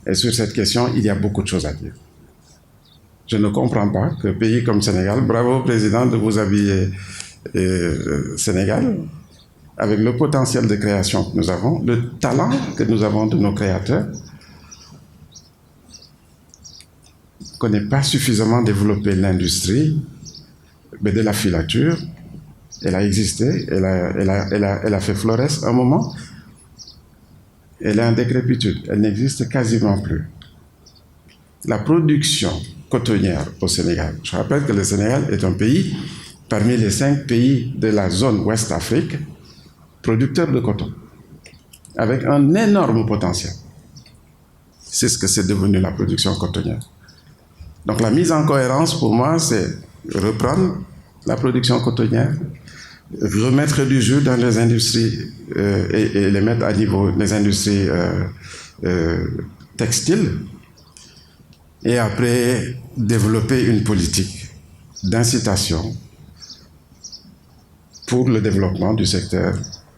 Et sur cette question, il y a beaucoup de choses à dire. Je ne comprends pas qu'un pays comme Sénégal, bravo président de vous habiller Sénégal, avec le potentiel de création que nous avons, le talent que nous avons de nos créateurs, qu'on n'ait pas suffisamment développé l'industrie, mais de la filature. Elle a existé, elle a fait florès un moment. Elle est en décrépitude, elle n'existe quasiment plus. La production cotonnière au Sénégal, je rappelle que le Sénégal est un pays parmi les 5 pays de la zone Ouest-Afrique producteurs de coton, avec un énorme potentiel. C'est ce que c'est devenu la production cotonnière. Donc la mise en cohérence pour moi, c'est reprendre la production cotonnière, remettre du jus dans les industries et les mettre à niveau les industries textiles, et après développer une politique d'incitation pour le développement du secteur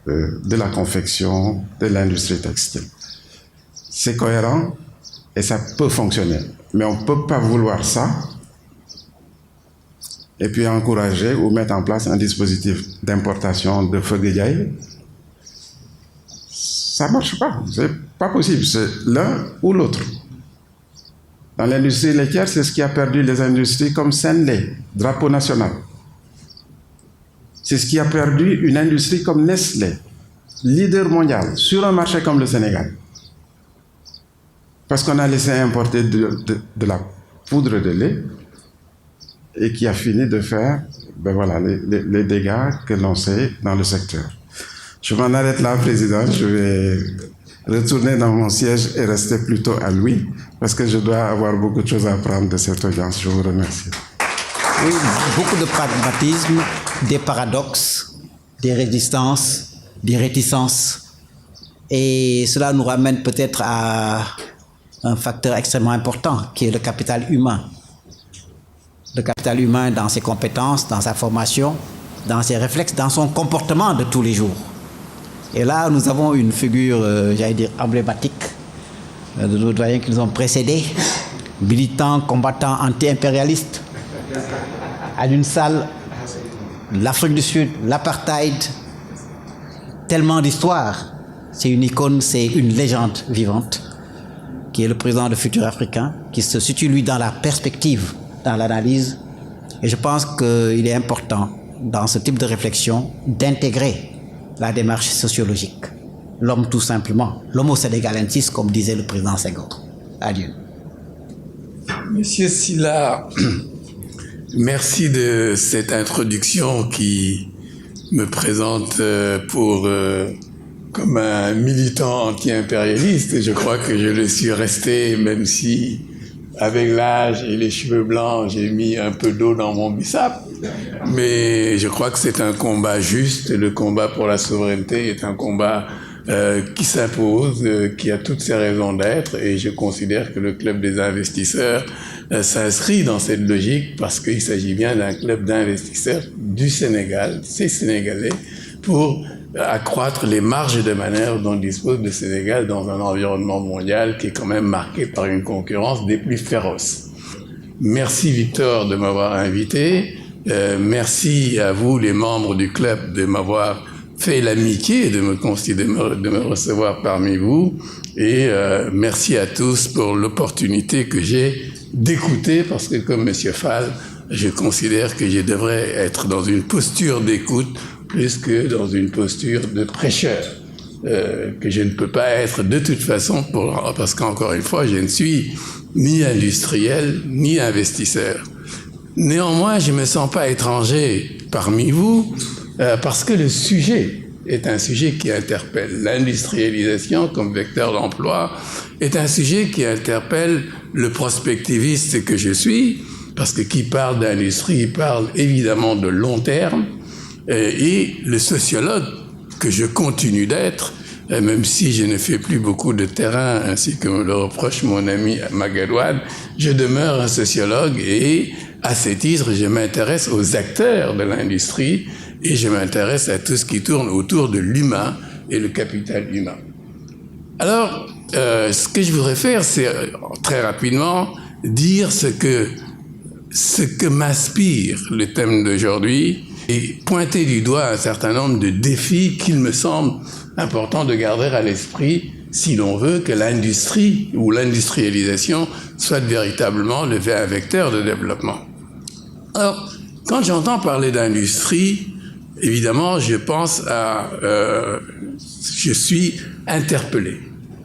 de la confection, de l'industrie textile. C'est cohérent et ça peut fonctionner, mais on ne peut pas vouloir ça et puis encourager ou mettre en place un dispositif d'importation de feuilles. Ça ne marche pas, c'est pas possible, c'est l'un ou l'autre. Dans l'industrie laitière, c'est ce qui a perdu les industries comme Senlait, drapeau national. C'est ce qui a perdu une industrie comme Nestlé, leader mondial, sur un marché comme le Sénégal. Parce qu'on a laissé importer de la poudre de lait et qui a fini de faire les dégâts que l'on sait dans le secteur. Je m'en arrête là, Président. Je vais retourner dans mon siège et rester plutôt à lui, parce que je dois avoir beaucoup de choses à apprendre de cette audience. Je vous remercie. Oui, beaucoup de pragmatisme, des paradoxes, des résistances, des réticences. Et cela nous ramène peut-être à un facteur extrêmement important, qui est le capital humain. Le capital humain dans ses compétences, dans sa formation, dans ses réflexes, dans son comportement de tous les jours. Et là, nous avons une figure, j'allais dire, emblématique de nos doyens qui nous ont précédés, militants, combattants, anti-impérialistes, à une salle, l'Afrique du Sud, l'apartheid, tellement d'histoire. C'est une icône, c'est une légende vivante, qui est le président de Futur Africain, qui se situe, lui, dans la perspective, dans l'analyse. Et je pense qu'il est important, dans ce type de réflexion, d'intégrer la démarche sociologique. L'homme tout simplement, l'homo sénégalensis, comme disait le président Senghor. Adieu. Monsieur Sylla, merci de cette introduction qui me présente comme un militant anti-impérialiste. Je crois que je le suis resté, même si avec l'âge et les cheveux blancs, j'ai mis un peu d'eau dans mon bissap. Mais je crois que c'est un combat juste. Le combat pour la souveraineté est un combat qui s'impose, qui a toutes ses raisons d'être. Et je considère que le club des investisseurs s'inscrit dans cette logique parce qu'il s'agit bien d'un club d'investisseurs du Sénégal, ces Sénégalais, pour accroître les marges de manœuvre dont dispose le Sénégal dans un environnement mondial qui est quand même marqué par une concurrence des plus féroces. Merci Victor de m'avoir invité. Merci à vous, les membres du club, de m'avoir fait l'amitié de me recevoir parmi vous. Et merci à tous pour l'opportunité que j'ai d'écouter, parce que comme M. Fall, je considère que je devrais être dans une posture d'écoute plus que dans une posture de prêcheur, que je ne peux pas être de toute façon, parce qu'encore une fois, je ne suis ni industriel, ni investisseur. Néanmoins, je ne me sens pas étranger parmi vous, parce que le sujet est un sujet qui interpelle. L'industrialisation comme vecteur d'emploi est un sujet qui interpelle le prospectiviste que je suis, parce que qui parle d'industrie, il parle évidemment de long terme, et le sociologue que je continue d'être, même si je ne fais plus beaucoup de terrain, ainsi que me le reproche mon ami Magalouane, je demeure un sociologue et à ce titre, je m'intéresse aux acteurs de l'industrie et je m'intéresse à tout ce qui tourne autour de l'humain et le capital humain. Alors, ce que je voudrais faire, c'est très rapidement dire ce que m'inspire le thème d'aujourd'hui et pointer du doigt un certain nombre de défis qu'il me semble important de garder à l'esprit si l'on veut que l'industrie ou l'industrialisation soit véritablement un vecteur de développement. Alors, quand j'entends parler d'industrie, évidemment, je pense je suis interpellé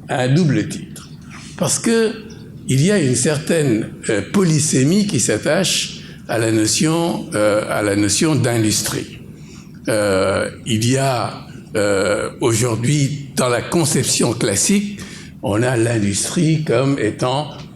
à un double titre. Parce que il y a une certaine polysémie qui s'attache à la notion d'industrie. Il y a aujourd'hui, dans la conception classique, on a l'industrie comme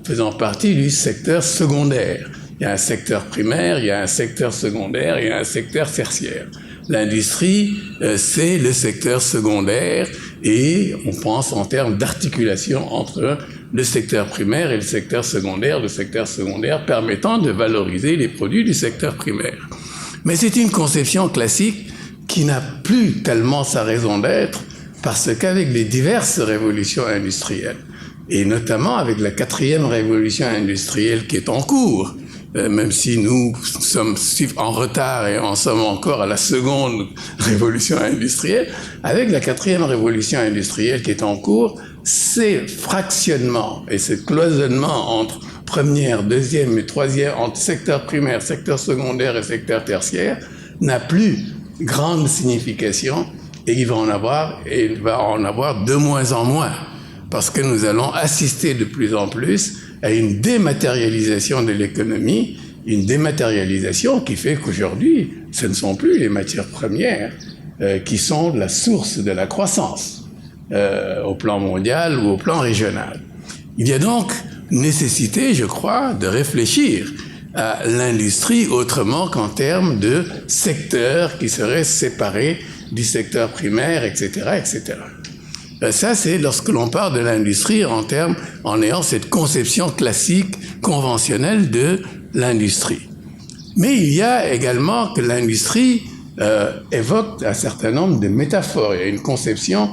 faisant partie du secteur secondaire. Il y a un secteur primaire, il y a un secteur secondaire, il y a un secteur tertiaire. L'industrie, c'est le secteur secondaire et on pense en termes d'articulation entre le secteur primaire et le secteur secondaire permettant de valoriser les produits du secteur primaire. Mais c'est une conception classique qui n'a plus tellement sa raison d'être parce qu'avec les diverses révolutions industrielles, et notamment avec la 4e révolution industrielle qui est en cours, même si nous sommes en retard et en sommes encore à la 2e révolution industrielle, avec la 4e révolution industrielle qui est en cours, ces fractionnements et ce cloisonnement entre première, deuxième et troisième, entre secteur primaire, secteur secondaire et secteur tertiaire, n'a plus grande signification et il va en avoir de moins en moins parce que nous allons assister de plus en plus à une dématérialisation de l'économie, une dématérialisation qui fait qu'aujourd'hui, ce ne sont plus les matières premières qui sont la source de la croissance au plan mondial ou au plan régional. Il y a donc nécessité, je crois, de réfléchir à l'industrie autrement qu'en termes de secteurs qui seraient séparés du secteur primaire, etc., etc. Ça, c'est lorsque l'on parle de l'industrie en ayant cette conception classique, conventionnelle de l'industrie. Mais il y a également que l'industrie évoque un certain nombre de métaphores. Il y a une conception,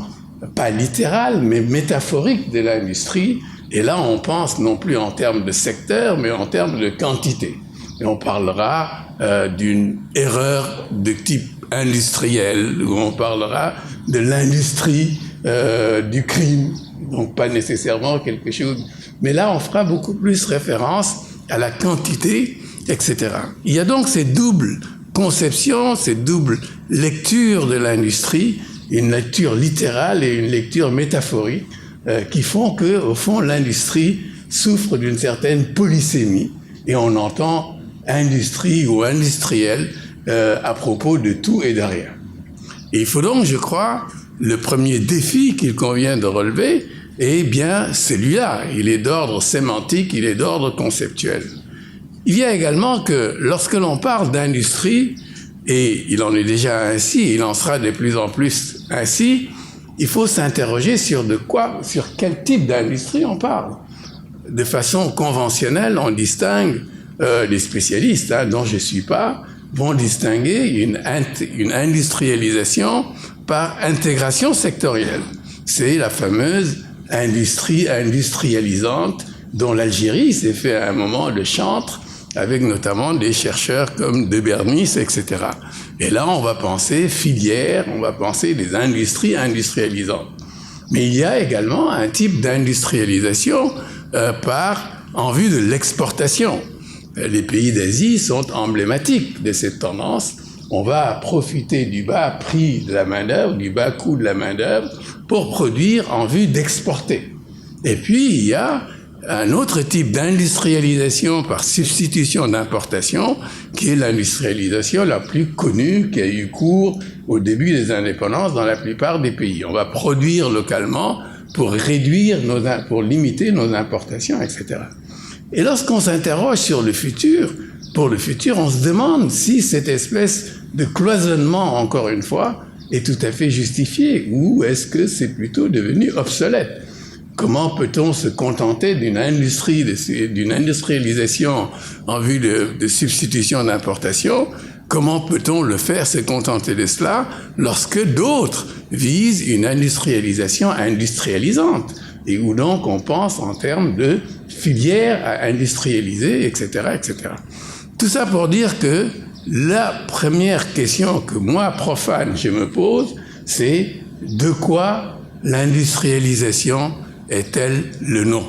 pas littérale, mais métaphorique de l'industrie. Et là, on pense non plus en termes de secteur, mais en termes de quantité. Et on parlera d'une erreur de type industriel, ou on parlera de l'industrie du crime, donc pas nécessairement quelque chose. Mais là, on fera beaucoup plus référence à la quantité, etc. Il y a donc ces doubles conceptions, ces doubles lectures de l'industrie, une lecture littérale et une lecture métaphorique, qui font que, au fond, l'industrie souffre d'une certaine polysémie et on entend industrie ou industriel à propos de tout et de rien. Et il faut donc, je crois, le premier défi qu'il convient de relever est bien celui-là. Il est d'ordre sémantique, il est d'ordre conceptuel. Il y a également que lorsque l'on parle d'industrie, et il en est déjà ainsi, il en sera de plus en plus ainsi, il faut s'interroger sur quel type d'industrie on parle. De façon conventionnelle, on distingue, les spécialistes, dont je ne suis pas, vont distinguer une industrialisation par intégration sectorielle. C'est la fameuse industrie industrialisante dont l'Algérie s'est fait à un moment le chantre, avec notamment des chercheurs comme De Bernis, etc. Et là, on va penser filière, on va penser des industries industrialisantes. Mais il y a également un type d'industrialisation en vue de l'exportation. Les pays d'Asie sont emblématiques de cette tendance. On va profiter du bas prix de la main-d'œuvre, du bas coût de la main-d'œuvre, pour produire en vue d'exporter. Et puis, il y a un autre type d'industrialisation par substitution d'importation, qui est l'industrialisation la plus connue qui a eu cours au début des indépendances dans la plupart des pays. On va produire localement pour réduire pour limiter nos importations, etc. Et lorsqu'on s'interroge sur le futur, pour le futur, on se demande si cette espèce de cloisonnement, encore une fois, est tout à fait justifié, ou est-ce que c'est plutôt devenu obsolète? Comment peut-on se contenter d'une industrialisation en vue de substitution d'importation? Comment peut-on le faire, se contenter de cela, lorsque d'autres visent une industrialisation industrialisante, et où donc on pense en termes de filières à industrialiser, etc., etc. Tout ça pour dire que la première question que moi, profane, je me pose, c'est de quoi l'industrialisation est-elle le nom?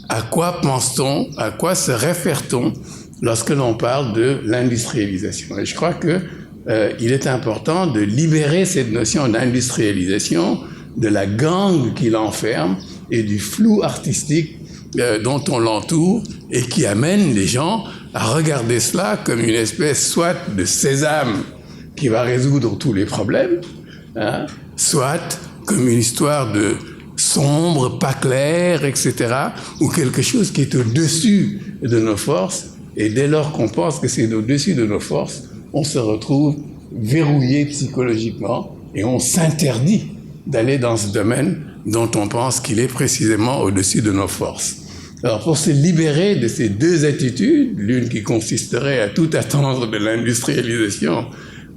À quoi pense-t-on? À quoi se réfère-t-on lorsque l'on parle de l'industrialisation? Et je crois que il est important de libérer cette notion d'industrialisation de la gangue qui l'enferme et du flou artistique dont on l'entoure et qui amène les gens à regarder cela comme une espèce soit de sésame qui va résoudre tous les problèmes, hein, soit comme une histoire de sombre, pas clair, etc., ou quelque chose qui est au-dessus de nos forces. Et dès lors qu'on pense que c'est au-dessus de nos forces, on se retrouve verrouillé psychologiquement et on s'interdit d'aller dans ce domaine dont on pense qu'il est précisément au-dessus de nos forces. Alors, pour se libérer de ces deux attitudes, l'une qui consisterait à tout attendre de l'industrialisation,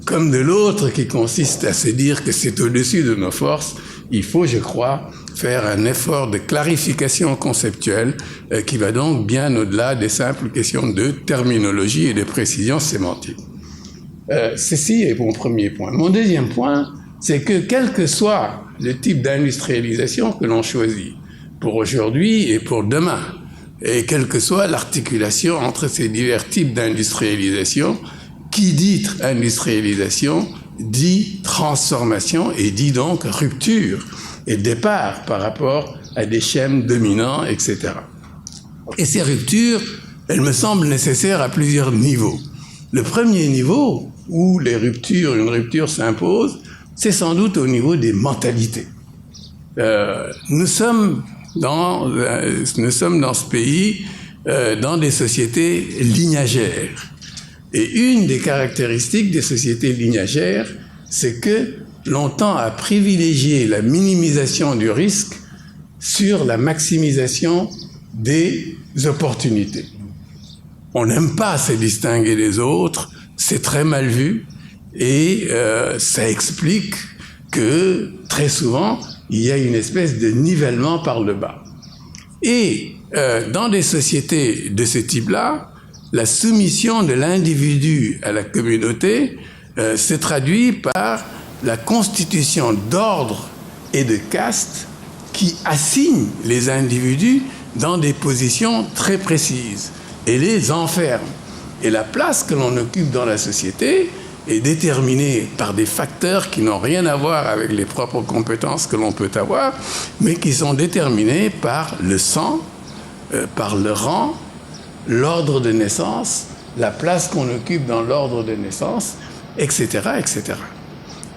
comme de l'autre qui consiste à se dire que c'est au-dessus de nos forces, il faut, je crois, faire un effort de clarification conceptuelle qui va donc bien au-delà des simples questions de terminologie et de précision sémantique. Ceci est mon premier point. Mon deuxième point, c'est que quel que soit le type d'industrialisation que l'on choisit, pour aujourd'hui et pour demain, et quelle que soit l'articulation entre ces divers types d'industrialisation, qui dit industrialisation dit transformation et dit donc rupture et départ par rapport à des schèmes dominants, etc. Et ces ruptures, elles me semblent nécessaires à plusieurs niveaux. Le premier niveau où une rupture s'impose, c'est sans doute au niveau des mentalités. Nous sommes dans ce pays dans des sociétés lignagères. Et une des caractéristiques des sociétés lignagères, c'est que l'on tend à privilégier la minimisation du risque sur la maximisation des opportunités. On n'aime pas se distinguer des autres, c'est très mal vu, et ça explique que très souvent, il y a une espèce de nivellement par le bas. Et dans des sociétés de ce type-là, la soumission de l'individu à la communauté se traduit par la constitution d'ordres et de castes qui assignent les individus dans des positions très précises et les enferment. Et la place que l'on occupe dans la société est déterminée par des facteurs qui n'ont rien à voir avec les propres compétences que l'on peut avoir, mais qui sont déterminés par le sang, par le rang, l'ordre de naissance, la place qu'on occupe dans l'ordre de naissance, etc., etc.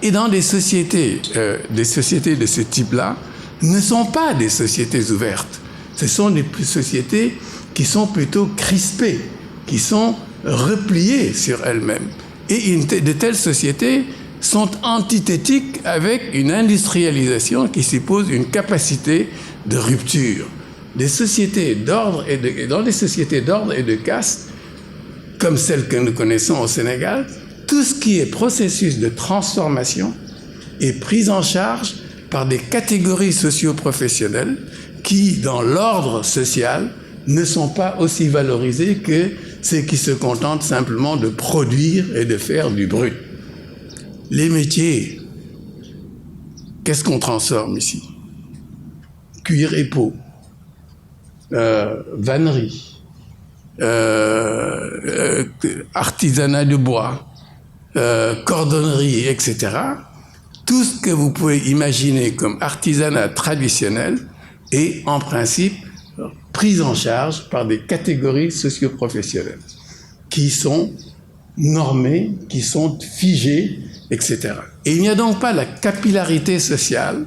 Et dans des sociétés de ce type-là, ne sont pas des sociétés ouvertes. Ce sont des sociétés qui sont plutôt crispées, qui sont repliées sur elles-mêmes. Et de telles sociétés sont antithétiques avec une industrialisation qui suppose une capacité de rupture. Des sociétés d'ordre et dans des sociétés d'ordre et de caste, comme celles que nous connaissons au Sénégal, tout ce qui est processus de transformation est pris en charge par des catégories socio-professionnelles qui, dans l'ordre social, ne sont pas aussi valorisées que ceux qui se contentent simplement de produire et de faire du brut. Les métiers, qu'est-ce qu'on transforme ici? Cuir et peau, vannerie, artisanat de bois, cordonnerie, etc. Tout ce que vous pouvez imaginer comme artisanat traditionnel est en principe prises en charge par des catégories socio-professionnelles qui sont normées, qui sont figées, etc. Et il n'y a donc pas la capillarité sociale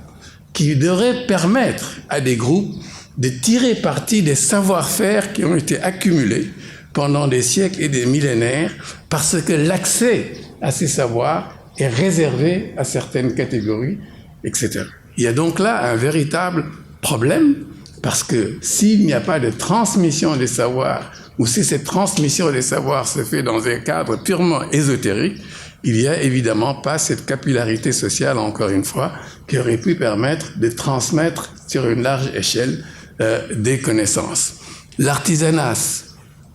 qui devrait permettre à des groupes de tirer parti des savoir-faire qui ont été accumulés pendant des siècles et des millénaires, parce que l'accès à ces savoirs est réservé à certaines catégories, etc. Il y a donc là un véritable problème, parce que s'il n'y a pas de transmission des savoirs, ou si cette transmission des savoirs se fait dans un cadre purement ésotérique, il n'y a évidemment pas cette capillarité sociale, encore une fois, qui aurait pu permettre de transmettre sur une large échelle des connaissances. L'artisanat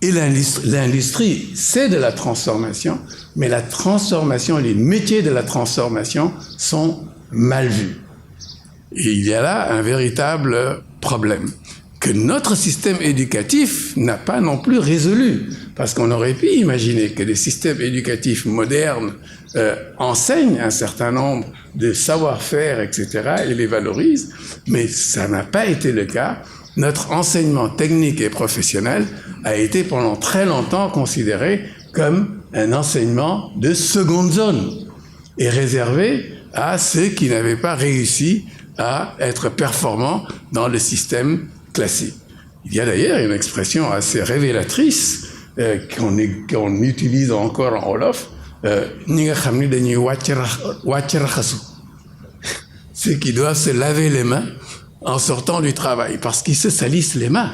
et l'industrie, c'est de la transformation, mais la transformation, les métiers de la transformation sont mal vus. Et il y a là un véritable problème que notre système éducatif n'a pas non plus résolu. Parce qu'on aurait pu imaginer que les systèmes éducatifs modernes enseignent un certain nombre de savoir-faire, etc., et les valorisent, mais ça n'a pas été le cas. Notre enseignement technique et professionnel a été pendant très longtemps considéré comme un enseignement de seconde zone et réservé à ceux qui n'avaient pas réussi à être performants dans le système classique. Il y a d'ailleurs une expression assez révélatrice qu'on utilise encore en Wolof, ceux qui doivent se laver les mains en sortant du travail, parce qu'ils se salissent les mains.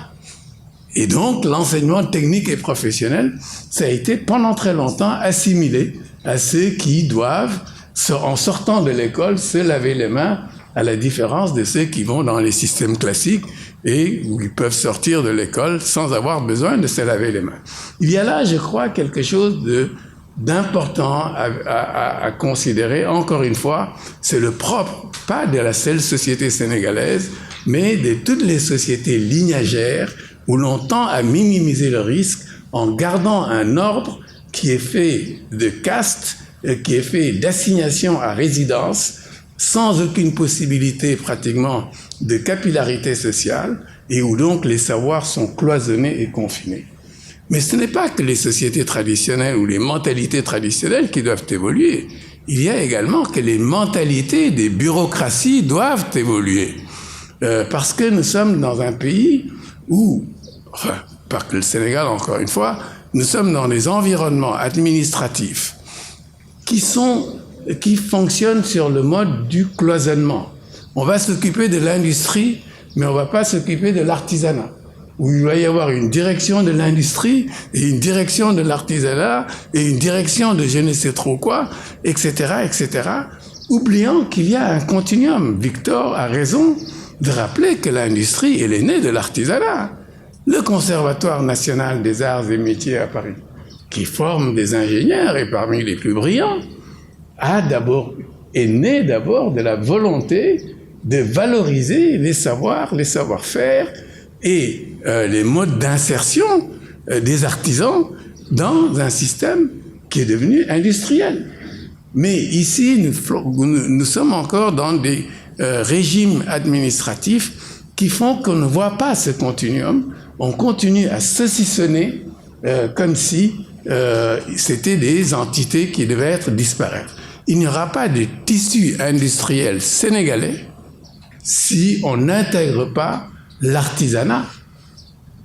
Et donc, l'enseignement technique et professionnel, ça a été pendant très longtemps assimilé à ceux qui doivent, en sortant de l'école, se laver les mains, à la différence de ceux qui vont dans les systèmes classiques et où ils peuvent sortir de l'école sans avoir besoin de se laver les mains. Il y a là, je crois, quelque chose d'important à considérer. Encore une fois, c'est le propre, pas de la seule société sénégalaise, mais de toutes les sociétés lignagères où l'on tend à minimiser le risque en gardant un ordre qui est fait de caste, qui est fait d'assignation à résidence, sans aucune possibilité pratiquement de capillarité sociale, et où donc les savoirs sont cloisonnés et confinés. Mais ce n'est pas que les sociétés traditionnelles ou les mentalités traditionnelles qui doivent évoluer. Il y a également que les mentalités des bureaucraties doivent évoluer. Parce que nous sommes dans un pays où, enfin, pas que le Sénégal encore une fois, nous sommes dans des environnements administratifs qui fonctionnent sur le mode du cloisonnement. On va s'occuper de l'industrie, mais on ne va pas s'occuper de l'artisanat, où il va y avoir une direction de l'industrie et une direction de l'artisanat et une direction de je ne sais trop quoi, etc., etc., oubliant qu'il y a un continuum. Victor a raison de rappeler que l'industrie est née de l'artisanat. Le Conservatoire national des arts et métiers à Paris, qui forme des ingénieurs et parmi les plus brillants, est né d'abord de la volonté de valoriser les savoirs, les savoir-faire et les modes d'insertion des artisans dans un système qui est devenu industriel. Mais ici, nous sommes encore dans des régimes administratifs qui font qu'on ne voit pas ce continuum. On continue à saucissonner comme si c'était des entités qui devaient disparaître. Il n'y aura pas de tissu industriel sénégalais si on n'intègre pas l'artisanat,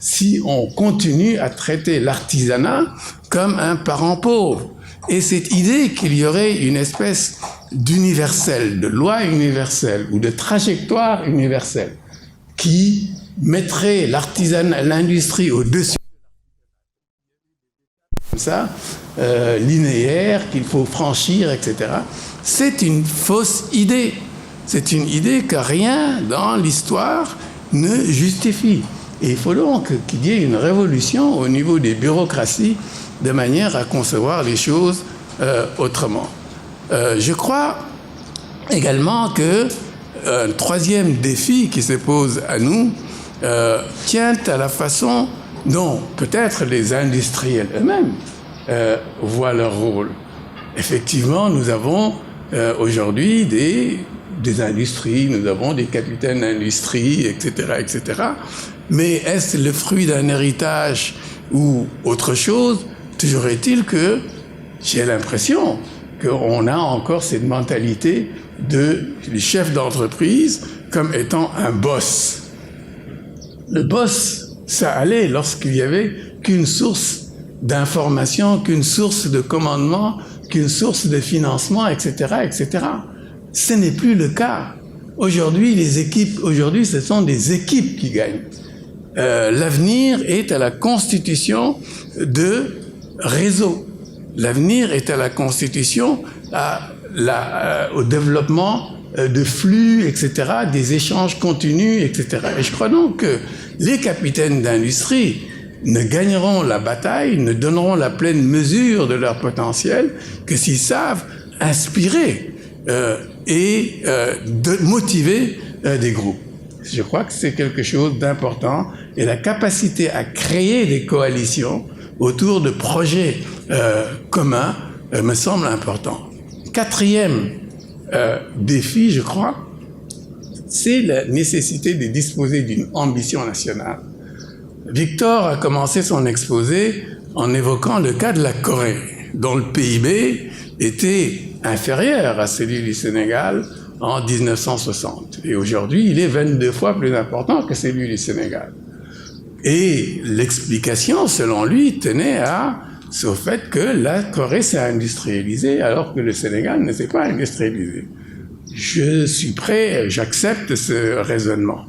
si on continue à traiter l'artisanat comme un parent pauvre. Et cette idée qu'il y aurait une espèce d'universel, de loi universelle ou de trajectoire universelle qui mettrait l'artisanat, l'industrie au-dessus comme ça, linéaire, qu'il faut franchir, etc. C'est une fausse idée. C'est une idée que rien dans l'histoire ne justifie. Et il faut donc qu'il y ait une révolution au niveau des bureaucraties de manière à concevoir les choses autrement. Je crois également que un troisième défi qui se pose à nous tient à la façon dont peut-être les industriels eux-mêmes voient leur rôle. Effectivement, nous avons aujourd'hui des industries, nous avons des capitaines d'industrie, etc., etc. Mais est-ce le fruit d'un héritage ou autre chose? Toujours est-il que j'ai l'impression qu'on a encore cette mentalité du chef d'entreprise comme étant un boss. Le boss, ça allait lorsqu'il y avait qu'une source d'information, qu'une source de commandement, qu'une source de financement, etc., etc. Ce n'est plus le cas. Aujourd'hui, ce sont des équipes qui gagnent. L'avenir est à la constitution de réseaux. L'avenir est à la constitution, au développement de flux, etc., des échanges continus, etc. Et je crois donc que les capitaines d'industrie ne gagneront la bataille, ne donneront la pleine mesure de leur potentiel que s'ils savent inspirer et motiver des groupes. Je crois que c'est quelque chose d'important et la capacité à créer des coalitions autour de projets communs me semble important. Quatrième défi, je crois, c'est la nécessité de disposer d'une ambition nationale. Victor a commencé son exposé en évoquant le cas de la Corée, dont le PIB était inférieur à celui du Sénégal en 1960. Et aujourd'hui, il est 22 fois plus important que celui du Sénégal. Et l'explication, selon lui, tenait au fait que la Corée s'est industrialisée alors que le Sénégal ne s'est pas industrialisé. Je suis prêt, j'accepte ce raisonnement.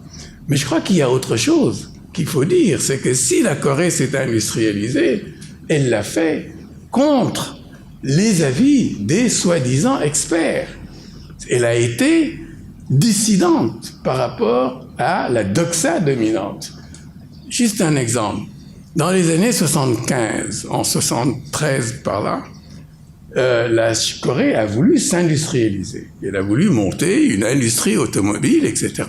Mais je crois qu'il y a autre chose qu'il faut dire, c'est que si la Corée s'est industrialisée, elle l'a fait contre les avis des soi-disant experts. Elle a été dissidente par rapport à la doxa dominante. Juste un exemple. Dans les années 75, en 73 par là, la Corée a voulu s'industrialiser. Elle a voulu monter une industrie automobile, etc.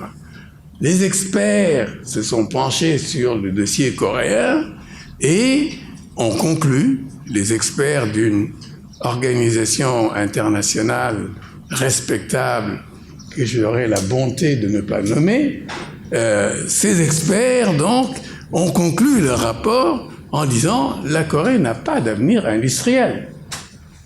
Les experts se sont penchés sur le dossier coréen et ont conclu, les experts d'une organisation internationale respectable que j'aurai la bonté de ne pas nommer, ces experts donc ont conclu leur rapport en disant la Corée n'a pas d'avenir industriel.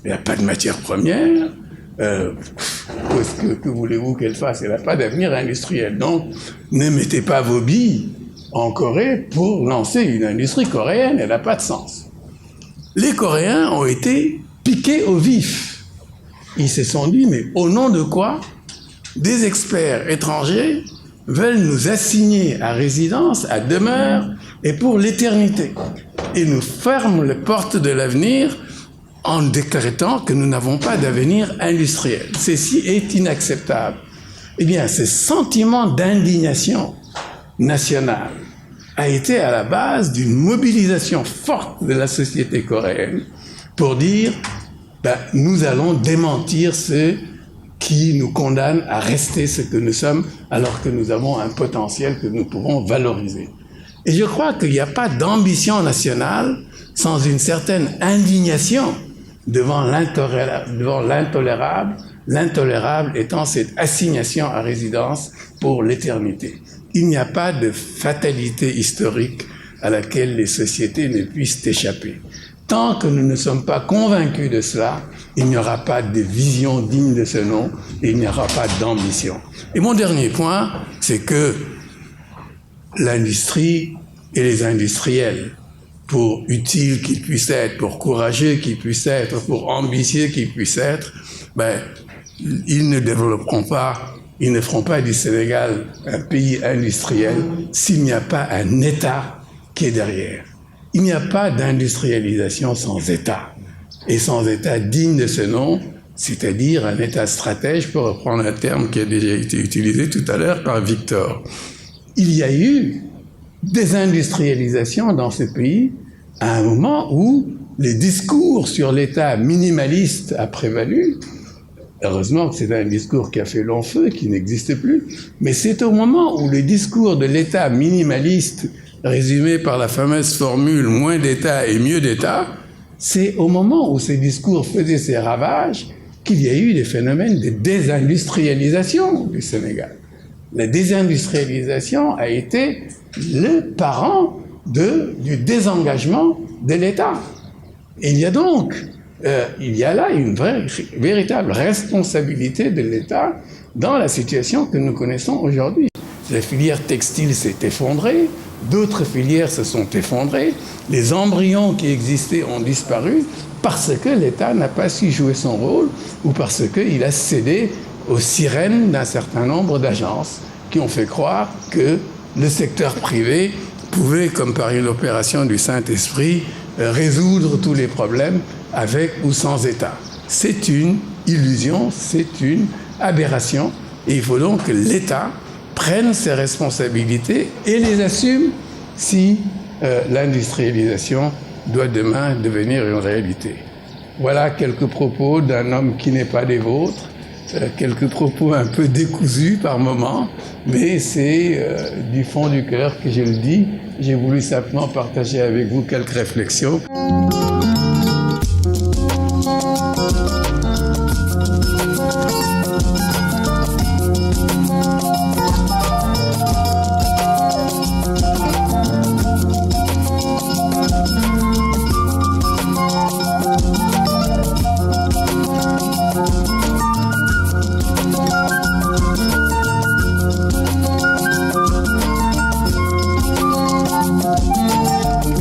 Elle n'a pas de matières premières. Que voulez-vous qu'elle fasse? Elle n'a pas d'avenir industriel. Donc, ne mettez pas vos billes en Corée pour lancer une industrie coréenne. Elle n'a pas de sens. Les Coréens ont été piqués au vif. Ils se sont dit, mais au nom de quoi des experts étrangers veulent nous assigner à résidence, à demeure et pour l'éternité. Et nous ferment les portes de l'avenir en déclarant que nous n'avons pas d'avenir industriel. Ceci est inacceptable. Eh bien, ce sentiment d'indignation nationale a été à la base d'une mobilisation forte de la société coréenne pour dire nous allons démentir ceux qui nous condamnent à rester ce que nous sommes alors que nous avons un potentiel que nous pouvons valoriser. Et je crois qu'il n'y a pas d'ambition nationale sans une certaine indignation devant l'intolérable, l'intolérable étant cette assignation à résidence pour l'éternité. Il n'y a pas de fatalité historique à laquelle les sociétés ne puissent échapper. Tant que nous ne sommes pas convaincus de cela, il n'y aura pas de vision digne de ce nom et il n'y aura pas d'ambition. Et mon dernier point, c'est que l'industrie et les industriels, pour utiles qu'ils puissent être, pour courageux qu'ils puissent être, pour ambitieux qu'ils puissent être, ils ne développeront pas, ils ne feront pas du Sénégal un pays industriel s'il n'y a pas un État qui est derrière. Il n'y a pas d'industrialisation sans État. Et sans État digne de ce nom, c'est-à-dire un État stratège, pour reprendre un terme qui a déjà été utilisé tout à l'heure par Victor. Il y a eu des industrialisations dans ce pays à un moment où les discours sur l'État minimaliste a prévalu. Heureusement que c'est un discours qui a fait long feu, qui n'existe plus, mais c'est au moment où le discours de l'État minimaliste, résumé par la fameuse formule « moins d'État et mieux d'État », c'est au moment où ces discours faisaient ses ravages qu'il y a eu des phénomènes de désindustrialisation du Sénégal. La désindustrialisation a été le parent du désengagement de l'État. Et il y a donc, là une véritable responsabilité de l'État dans la situation que nous connaissons aujourd'hui. La filière textile s'est effondrée, d'autres filières se sont effondrées, les embryons qui existaient ont disparu parce que l'État n'a pas su jouer son rôle ou parce qu'il a cédé aux sirènes d'un certain nombre d'agences qui ont fait croire que le secteur privé pouvait, comme par une opération du Saint-Esprit, résoudre tous les problèmes avec ou sans État. C'est une illusion, c'est une aberration, et il faut donc que l'État prenne ses responsabilités et les assume si l'industrialisation doit demain devenir une réalité. Voilà quelques propos d'un homme qui n'est pas des vôtres, quelques propos un peu décousus par moments, mais c'est du fond du cœur que je le dis. J'ai voulu simplement partager avec vous quelques réflexions.